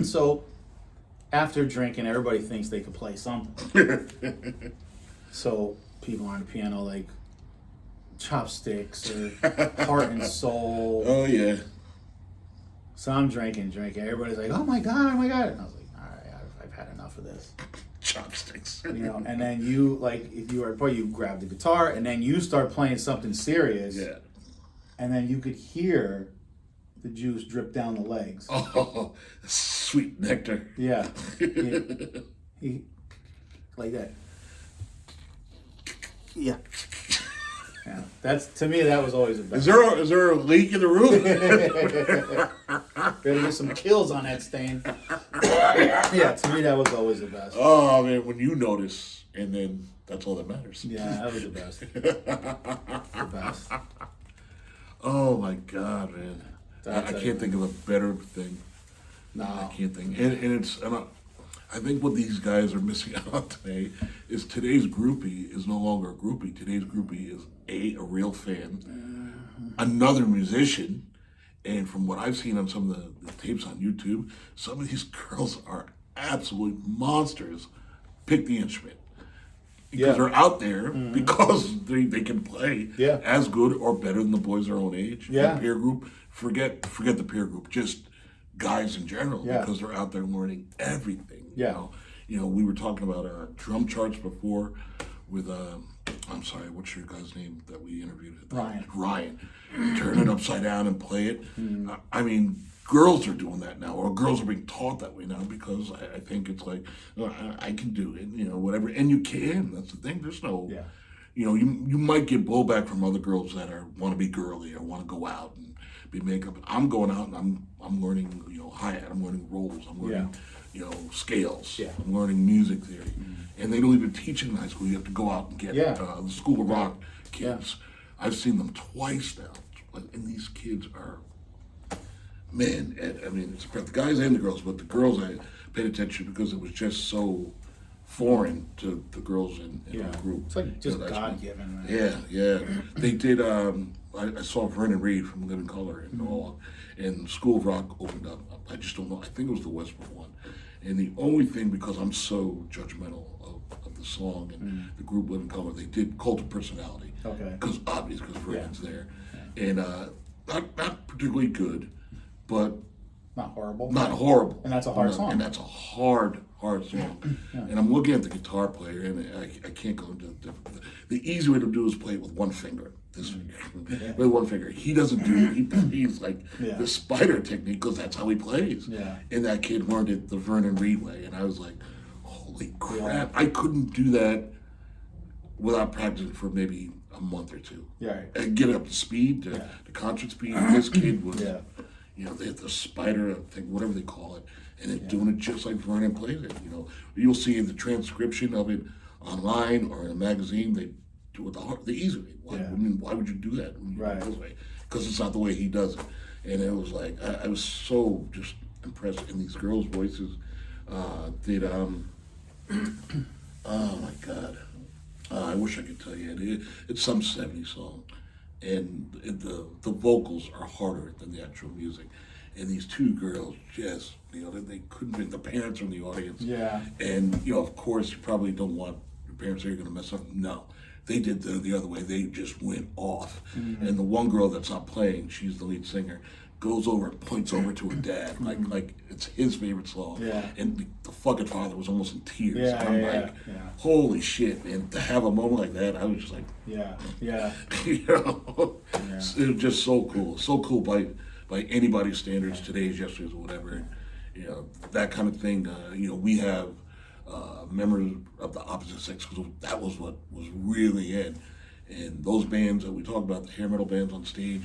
So after drinking, everybody thinks they could play something. So people on the piano like Chopsticks or Heart and Soul. Oh, yeah. So I'm drinking. Everybody's like, oh my God. And I was like, all right, I've had enough of this. Chopsticks. You know, and then you, like, if you were a boy, you grab the guitar and then you start playing something serious. Yeah. And then you could hear the juice drip down the legs. Oh, sweet nectar. Yeah. He like that. Yeah. Yeah. That's, to me, that was always the best. Is there a leak in the roof? Better get some kills on that stain. Yeah, to me, that was always the best. Oh, man, when you notice, and then that's all that matters. Yeah, that was the best. The best. Oh, my God, man. I can't think of a better thing. No. I can't think. And I think what these guys are missing out on today is today's groupie is no longer a groupie. Today's groupie is a real fan, another musician, and from what I've seen on some of the tapes on YouTube, some of these girls are absolute monsters. Pick the instrument. Because they're out there because they can play as good or better than the boys their own age. Yeah. The peer group, forget the peer group, just guys in general, because they're out there learning everything. Yeah. You know, we were talking about drum charts before with I'm sorry, what's your guy's name that we interviewed? Ryan. Turn it upside down and play it. I mean, girls are doing that now, or girls are being taught that way now because I think it's like, I can do it, you know, whatever. And you can. That's the thing. There's no, you know, you might get blowback from other girls that want to be girly or want to go out and be makeup. I'm going out and I'm learning, you know, hi-hat. I'm learning rolls. I'm learning, you know, scales. I'm learning music theory. And they don't even teach it in high school. You have to go out and get the School of Rock kids. I've seen them twice now. And these kids are, man, I mean, it's the guys and the girls, but the girls I paid attention because it was just so foreign to the girls in our group. It's like just God-given, man. Yeah. They did, I saw Vernon Reid from Living Color in Norwalk, and School of Rock opened up. I just don't know. I think it was the Westbrook one. And the only thing, because I'm so judgmental of the song and the group Living Color, they did Cult of Personality. Okay. Because obviously, because Vernon's there. And not particularly good, but not horrible. Not horrible. And that's a hard song. And that's a hard song. And I'm looking at the guitar player, and I can't go into the easy way to do is play it with one finger. With one finger. He doesn't do it. He plays like the spider technique because that's how he plays. And that kid learned it the Vernon Reid way. And I was like, holy crap. I couldn't do that without practicing for maybe a month or two. And get it up to speed, the concert speed. This kid was, you know, they had the spider thing, whatever they call it, and they're doing it just like Vernon plays it. You know, you'll see in the transcription of it online or in a magazine, they do it the easy way. Why would you do that when you do it this way? Because it's not the way he does it. And it was like, I was so just impressed. And these girls' voices did, oh my God. I wish I could tell you. It's some 70s song. And the vocals are harder than the actual music. And these two girls just, you know, they couldn't be, the parents are in the audience. And, you know, of course, you probably don't want your parents, are you going to mess up? No. They did the other way. They just went off. And the one girl that's not playing, she's the lead singer, goes over and points over to her dad, like it's his favorite song. Yeah. And the fucking father was almost in tears. Yeah, And I'm yeah, like, yeah. holy shit, man. To have a moment like that, I was just like, Yeah, yeah. you know, it was just so cool. So cool by anybody's standards, today's, yesterday's, or whatever. You know, that kind of thing. You know, we have members of the opposite sex, because that was what was really in. And those bands that we talked about, the hair metal bands on stage,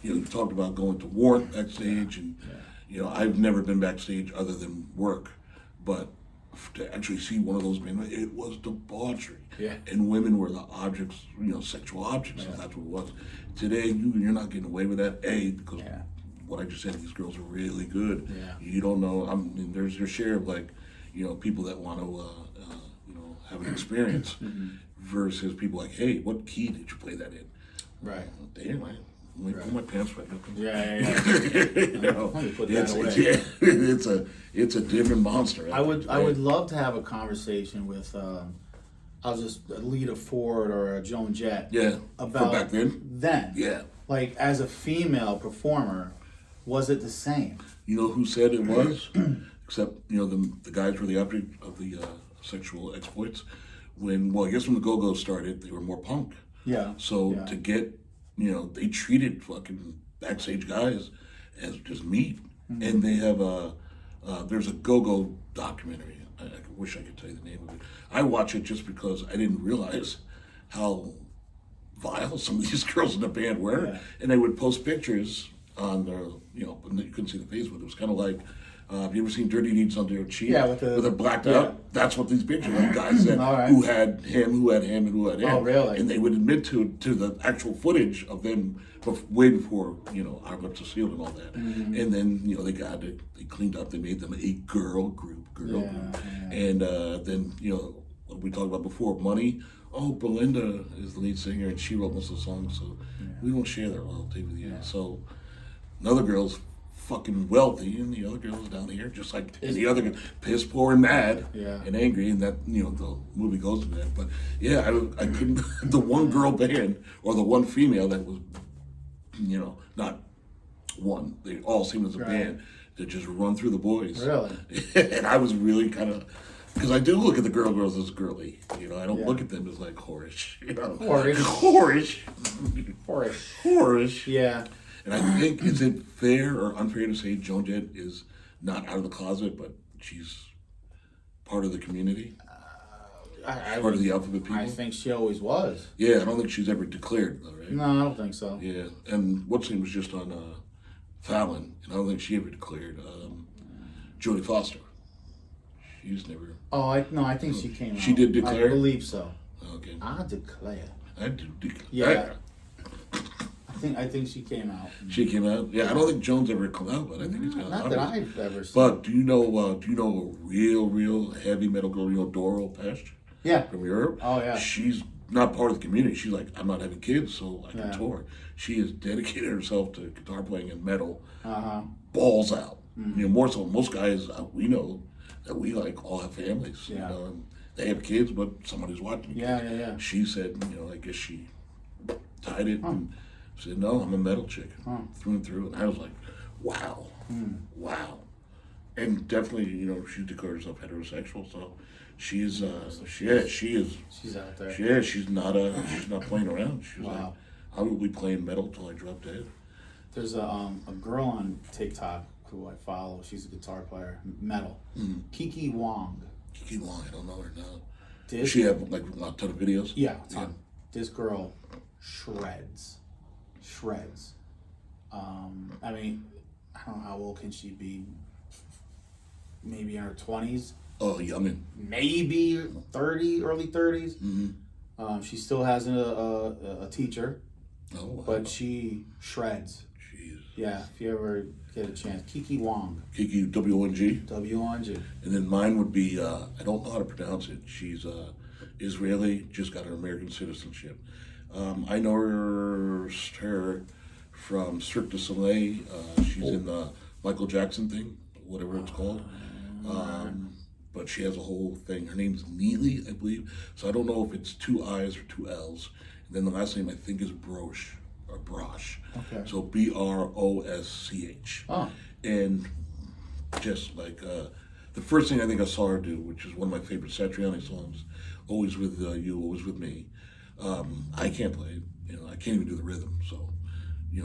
you know, you talked about going to Warrant backstage, and you know, I've never been backstage other than work, but to actually see one of those bands, it was debauchery. Yeah. And women were the objects, you know, sexual objects, if that's what it was. Today, you're not getting away with that, because what I just said, these girls are really good. Yeah. You don't know, I mean, there's your share of, like, you know, people that want to, you know, have an experience versus people like, hey, what key did you play that in? Right. Damn, let me pull my pants back up. Yeah. You know, Let me put that away. it's a different monster. I would love to have a conversation with I'll just Lita Ford or Joan Jett. Yeah. About From back then. Then. Yeah. Like, as a female performer, was it the same? You know who said it was? Except, you know, the guys were the object of the sexual exploits. When the Go-Go's started, they were more punk. Yeah. So to get, you know, they treated fucking backstage guys as just meat. And they have there's a Go-Go documentary. I wish I could tell you the name of it. I watch it just because I didn't realize how vile some of these girls in the band were. Yeah. And they would post pictures on their, you know, you couldn't see the face, but it was kind of like, have you ever seen Dirty Deeds on their cheek? Yeah, where they're blacked out. That's what these pictures of guys said. All right. Who had him, who had him, and who had him. Oh, really? And they would admit to the actual footage of them waiting for, you know, Our Lips Are Sealed and all that. And then, you know, they cleaned up. They made them a girl group. And then, you know, what we talked about before, Money. Oh, Belinda is the lead singer, and she wrote most of the songs, so we won't share that royalty with you. Yeah. So another girl's fucking wealthy, and the other girl's down here, just like the other girl, piss poor and mad and angry, and that, you know, the movie goes to that. But yeah, I couldn't. The one girl band or the one female that was, you know, not one. They all seemed as a band to just run through the boys. Really? And I was really kind of. Because I do look at the girls as girly, you know. I don't look at them as like whorish, you know. Whorish. Yeah. And I think, is it fair or unfair to say Joan Jett is not out of the closet, but she's part of the community? Part of the alphabet people? I think she always was. Yeah, I don't think she's ever declared, though, right? No, I don't think so. Yeah, and what's her name was just on Fallon, and I don't think she ever declared. Jodie Foster. She's never. Oh, I think she came out. She did declare? I believe so. Okay. I declare. I do declare. Yeah. I think she came out. She came out. Yeah, I don't think Joan's ever come out, but I think it's kind of Not that I've ever seen. But do you know a real heavy metal girl, you know, Doral Pesch? Yeah. From Europe? Oh, yeah. She's not part of the community. She's like, I'm not having kids, so I can tour. She has dedicated herself to guitar playing and metal. Balls out. You know, more so most guys we know that we like all have families. You know, and they have kids, but somebody's watching. Yeah. She said, you know, I guess she tied it and said, no, I'm a metal chick through and through. And I was like, wow. And definitely, you know, she declared herself heterosexual, so she's she is. She's out there. She's not playing around. She's like, I will be playing metal till I drop dead. There's a girl on TikTok who I follow. She's a guitar player, metal. Kiki Wong. Kiki Wong, I don't know her now. Does she have like a ton of videos? Yeah, a ton. This girl shreds. I mean, I don't know, how old can she be? Maybe in her 20s. Oh, youngin. Maybe 30, early 30s. She still has a teacher. Oh, wow. But she shreds. Jeez. Yeah, if you ever get a chance. Kiki Wong. Kiki, W-O-N-G? W-O-N-G. And then mine would be, I don't know how to pronounce it. She's Israeli, just got her American citizenship. I know her from Cirque du Soleil. She's in the Michael Jackson thing, whatever it's called. But she has a whole thing. Her name's Neely, I believe. So I don't know if it's 2 I's or 2 L's. And then the last name I think is Broche. or Brosh. Okay. So Brosch. Oh. And just like the first thing I think I saw her do, which is one of my favorite Satriani songs, Always With You, Always With Me. I can't play it. I can't even do the rhythm. So,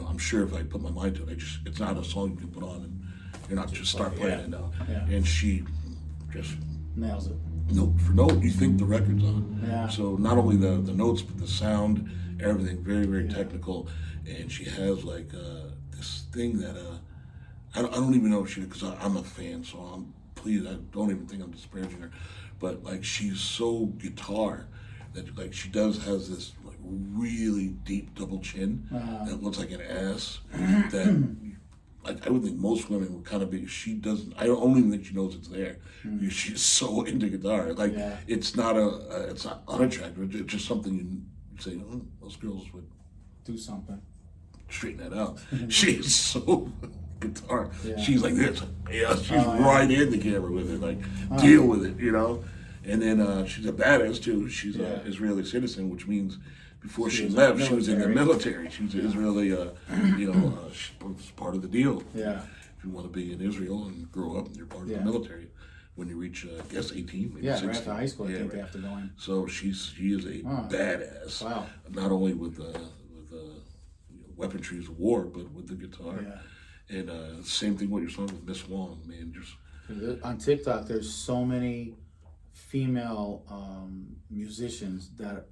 I'm sure if I put my mind to it, it's not a song you can put on and you're not just start playing it now. Yeah. And she just Nails it. note for note, you think the record's on. Yeah. So not only the notes, but the sound, everything, very, very technical. And she has like this thing that I don't even know if because I'm a fan, so I don't even think I'm disparaging her. But like she's so guitar that like she has this like really deep double chin that looks like an ass that like I would think most women would kind of be. She doesn't. I don't even think she knows it's there. She's so into guitar. Like it's not it's not unattractive. It's just something you say. Most girls would do something. Straighten that out. She's so guitar. Yeah. She's like this. Yeah, she's right in the camera with it. Like deal with it, And then she's a badass too. She's an Israeli citizen, which means before she left, she was in the military. She was Israeli. She was part of the deal. Yeah. If you want to be in Israel and grow up, you're part of the military. When you reach, I guess, 18, maybe 16. Right after high school, I think they have to go in. So she is a badass. Wow. Not only with weaponries of war, but with the guitar. Yeah. And same thing what you're saying with Miss Wong, man. On TikTok, there's so many female musicians that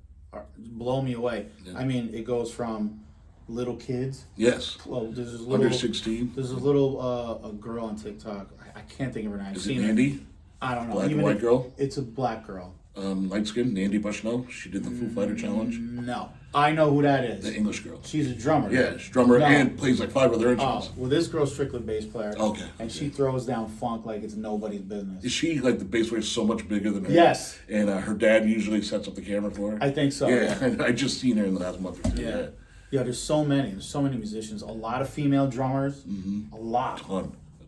blow me away. Yeah. I mean, it goes from little kids. Yes. Well, there's this little, under 16. There's a little a girl on TikTok. I can't think of her name. Is it Andy? I don't know. Black and white girl? It's a black girl. Light skin, Nandy Bushnell. She did the Foo Fighter challenge. No. I know who that is. The English girl. She's a drummer. Yeah, she's a drummer and plays like 5 other instruments. Oh, well, this girl's strictly bass player. Okay. And she throws down funk like it's nobody's business. Is she like the bass player is so much bigger than her? Yes. And her dad usually sets up the camera for her? I think so. Yeah, I just seen her in the last month or two. Yeah. Yeah, there's so many musicians. A lot of female drummers. Mm-hmm. A lot. A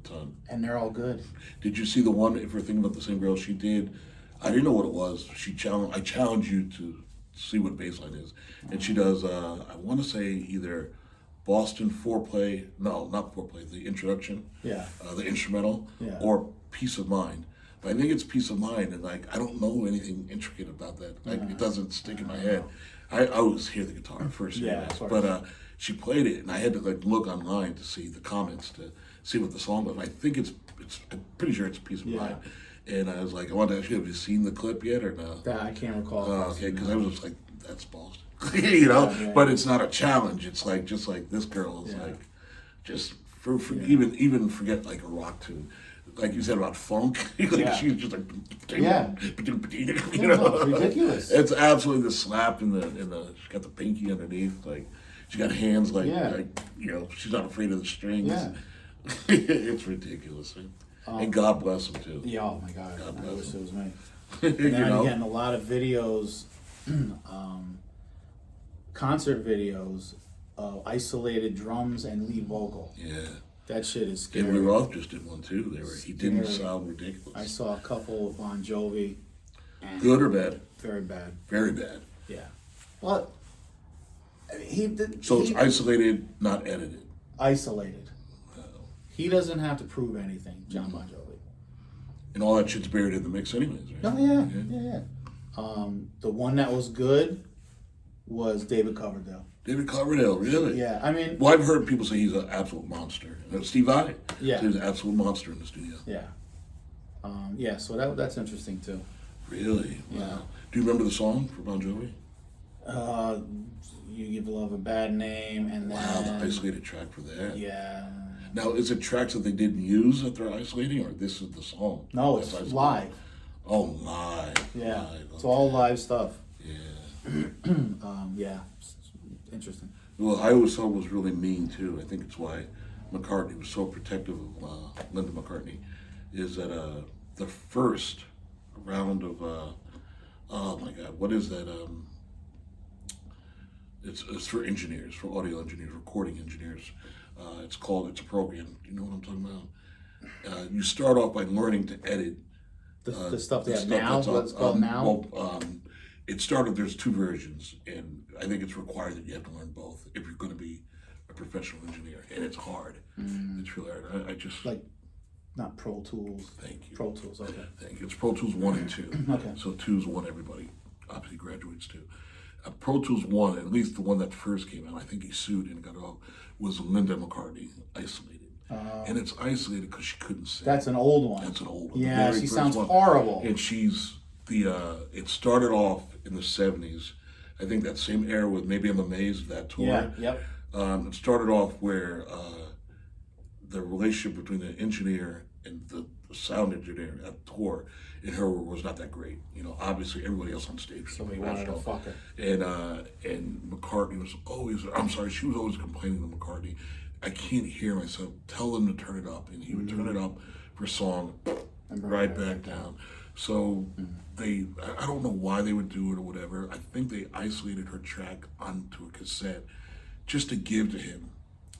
ton. And they're all good. Did you see the one, if we're thinking about the same girl, she did, I didn't know what it was. I challenge you to see what baseline is. And she does, I want to say either Boston Foreplay, no, not Foreplay, the introduction, the instrumental, or Peace of Mind. But I think it's Peace of Mind, and like I don't know anything intricate about that. Like it doesn't stick in my head. I always hear the guitar first, but she played it, and I had to like look online to see the comments to see what the song was. I think I'm pretty sure it's Peace of Mind. And I was like, I wanted to ask you, have you seen the clip yet or no? That I can't recall. Okay, because I was just like, that's Boston, But it's not a challenge. It's like just like this girl is like, just for even forget like a rock tune. Like you said about funk, she's just like, It's ridiculous. It's absolutely the slap in the. She's got the pinky underneath, like she got hands like she's not afraid of the strings. Yeah. It's ridiculous, and God bless them too. Yeah, oh my God, I wish it was me. And then I'm getting a lot of videos, concert videos of isolated drums and lead vocal. Yeah. That shit is scary. Henry Roth just did one too. He didn't sound ridiculous. I saw a couple of Bon Jovi. Good or bad? Very bad. Very bad. Yeah. Well, it's isolated, not edited. Isolated. He doesn't have to prove anything, John Bon Jovi. And all that shit's buried in the mix anyways, right? Oh, yeah. The one that was good was David Coverdale. David Coverdale, really? Yeah, I mean... Well, I've heard people say he's an absolute monster. Steve Vai. Yeah. He's an absolute monster in the studio. Yeah. So that's interesting, too. Really? Wow. Yeah. Do you remember the song for Bon Jovi? You Give Love a Bad Name, and then... Wow, the isolated track for that. Yeah. Now, is it tracks that they didn't use that they're isolating, or this is the song? No, it's live. Oh, live. Yeah. Live. It's all live stuff. Yeah. Yeah. Interesting. Well, I always thought it was really mean too. I think it's why McCartney was so protective of Linda McCartney, is that the first round of oh my God, what is that? It's for engineers, for audio engineers, recording engineers. It's a program. You know what I'm talking about? You start off by learning to edit the stuff they have now. What's called now. Well, it started. There's two versions, and I think it's required that you have to learn both if you're going to be a professional engineer, and it's hard. It's really hard. I just Like, not Pro Tools. Thank you. Pro Tools, okay. Thank you. It's Pro Tools 1 and 2. Okay. So 2's one everybody obviously graduates to. Pro Tools 1, at least the one that first came out, I think he sued and got off, was Linda McCartney, Isolated. And it's isolated because she couldn't sing. That's an old one. That's an old one. Yeah, she sounds horrible. And she's it started off in the 70s. I think that same era with Maybe I'm Amazed, that tour. Yeah, yep. It started off where the relationship between the engineer and the sound engineer at the tour and her was not that great. You know, obviously everybody else on stage was So we wanted to fuck her. And McCartney was always, she was always complaining to McCartney, I can't hear myself, tell them to turn it up. And he would turn it up for a song, right back down. So I don't know why they would do it or whatever. I think they isolated her track onto a cassette just to give to him.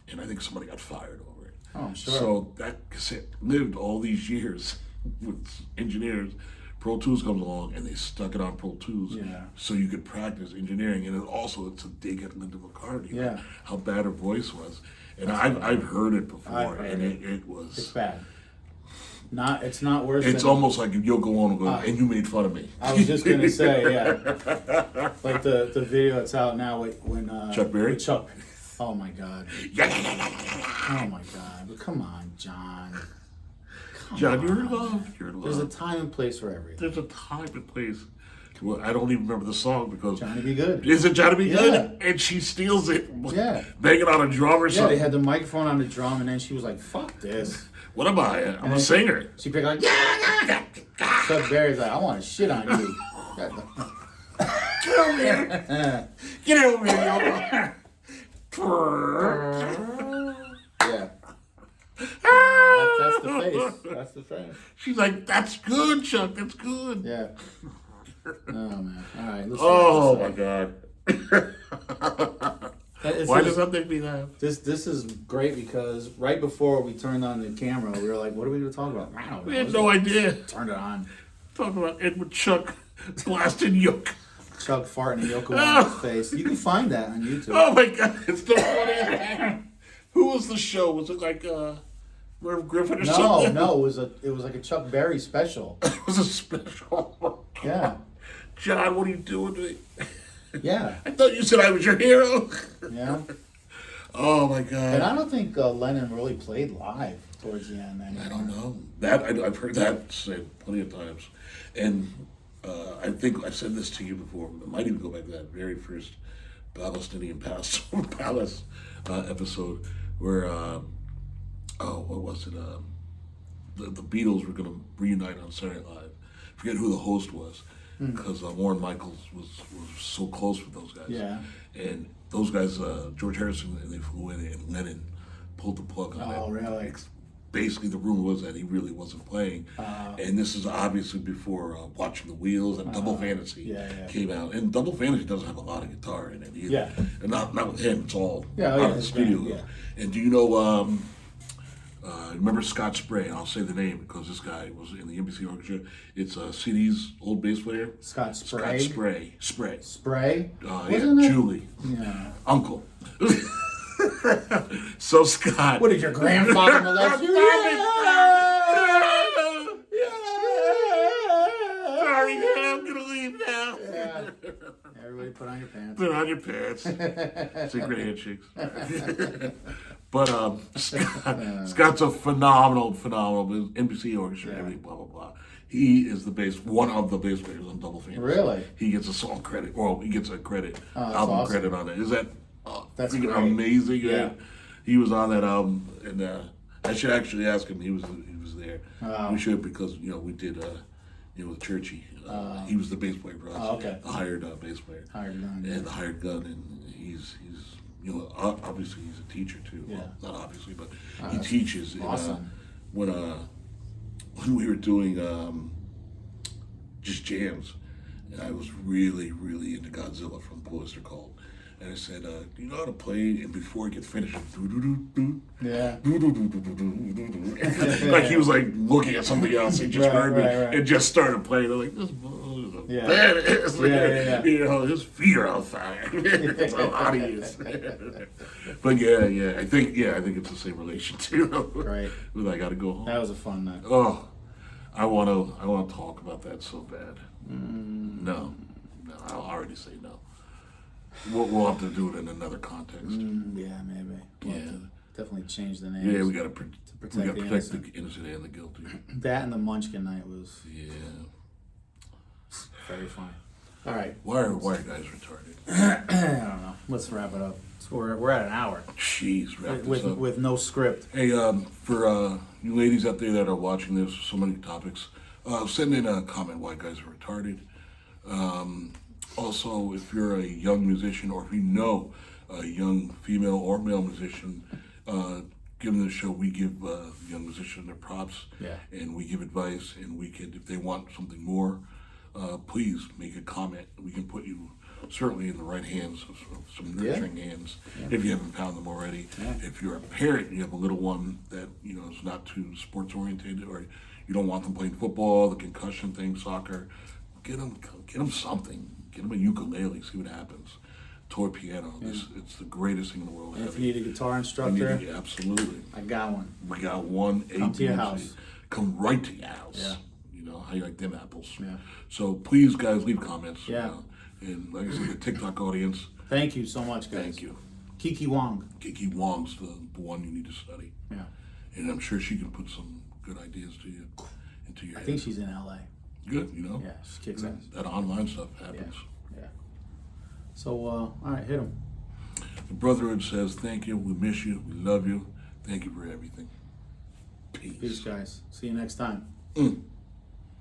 And I think somebody got fired over it. Oh, I'm sure. So that cassette lived all these years with engineers. Pro Tools comes along and they stuck it on Pro Tools so you could practice engineering. And it's a dig at Linda McCartney, how bad her voice was. And I've heard it before, it was... It's bad. It's not worse It's than... almost like Yoko Ono goes, and you made fun of me. I was just going to say, yeah. Like the video that's out now when... Chuck Berry? Chuck. Oh, my God. Oh, my God. But come on, John. John, you're in love. You're in love. There's a time and place for everything. There's a time and place. Well, I don't even remember the song because... Johnny Be Good. Is it Johnny Be Good? And she steals it. Yeah. Banging on a drum or Yeah, something. they had the microphone on the drum, and then she was like, fuck this. What am I? I'm a singer. She picked like, Chuck Berry's like, I want to shit on you. Get over here. Get over here, Yoko. Yeah. That's the face. That's the face. She's like, that's good, Chuck. That's good. Yeah. Oh, man. All right. Oh, my God. Why does that make me laugh? This is great because right before we turned on the camera, we were like, what are we going to talk about? I don't know. We had no idea. Turned it on. Talk about Edward Chuck blasting Yoke. Chuck farting in Yoko Ono's face. You can find that on YouTube. Oh, my God. It's the funniest thing. Who was the show? Was it like Merv Griffin or something? No. It was like a Chuck Berry special. It was a special. Yeah. John, what are you doing to me? Yeah. I thought you said I was your hero. Yeah. Oh, my God. And I don't think Lennon really played live towards the end anymore. I don't know. I've heard that said plenty of times. And I think I've said this to you before. I might even go back to that very first Palestinian Palace episode where, what was it? The Beatles were going to reunite on Saturday Night Live. I forget who the host was. Because Warren Michaels was so close with those guys. Yeah. And those guys, George Harrison, and they flew in, and Lennon pulled the plug on it. Oh, really? Basically, the rumor was that he really wasn't playing. And this is obviously before Watching the Wheels and Double Fantasy came out. And Double Fantasy doesn't have a lot of guitar in it either. Yeah. And not with him, it's all out of the studio. Yeah. And do you know... remember Scott Spray? I'll say the name because this guy was in the NBC orchestra. It's CD's old bass player. Scott Spray. Spray. Spray? Yeah, Julie. Yeah. Uncle. So Scott. What did your grandfather molest you? Sorry, man, I'm gonna leave now. Yeah. Everybody put on your pants. Put on your pants. Secret handshakes. But Scott's a phenomenal NBC orchestra, everything, blah, blah, blah. He is one of the bass players on Double Fantasy. Really? He gets a song credit, or he gets a credit, album awesome. credit on it. Is that That's freaking great. amazing? Yeah. He was on that album, and I should actually ask him. He was there. Wow. We should because we did with Churchy. He was the bass player for us. Oh, okay. The hired bass player. Hired gun. Yeah, the hired gun, and he's obviously he's a teacher too. Yeah. Well, not obviously, but he teaches. Awesome. And, when we were doing just jams, and I was really, really into Godzilla from Poster Cult. And I said, do you know how to play? And before he could finish, Yeah. like he was like looking at something else. He just heard me right. and just started playing. I'm like, this is Yeah. bad it is. Yeah. You know, his feet are outside. That's how hot he is. But yeah, I think it's the same relation too. Right. But I got to go home. That was a fun night. Oh, I want to talk about that so bad. No, I'll already say no. We'll have to do it in another context. Yeah, maybe. We'll have to definitely change the names. Yeah, we got to protect protect the the innocent and the guilty. That and the Munchkin night was Yeah. very funny. All right. Why are guys retarded? I don't know. Let's wrap it up. So we're at an hour Jeez, wrap this up. with no script. Hey, for you ladies out there that are watching this, so many topics, send in a comment why guys are retarded. Also, if you're a young musician or if you know a young female or male musician, given the show, we give young musicians their props, and we give advice, and we can, if they want something more, please make a comment. We can put you certainly in the right hands, of some nurturing hands, if you haven't found them already. If you're a parent and you have a little one that is not too sports oriented, or you don't want them playing football, the concussion thing, soccer, get them something. Get them a ukulele, see what happens. Toy piano. It's the greatest thing in the world. And if you need a guitar instructor, absolutely. I got one. We got one. Come to your house. Come right to your house. Yeah. You know how you like them apples. Yeah. So please, guys, leave comments. Yeah. And like I said, the TikTok audience. Thank you so much, guys. Thank you. Kiki Wong. Kiki Wong's the one you need to study. Yeah. And I'm sure she can put some good ideas into your head. I think she's in LA. Good, Yeah, she kicks ass. That online stuff happens. Yeah. So, all right, hit him. The Brotherhood says thank you. We miss you. We love you. Thank you for everything. Peace. Peace, guys. See you next time.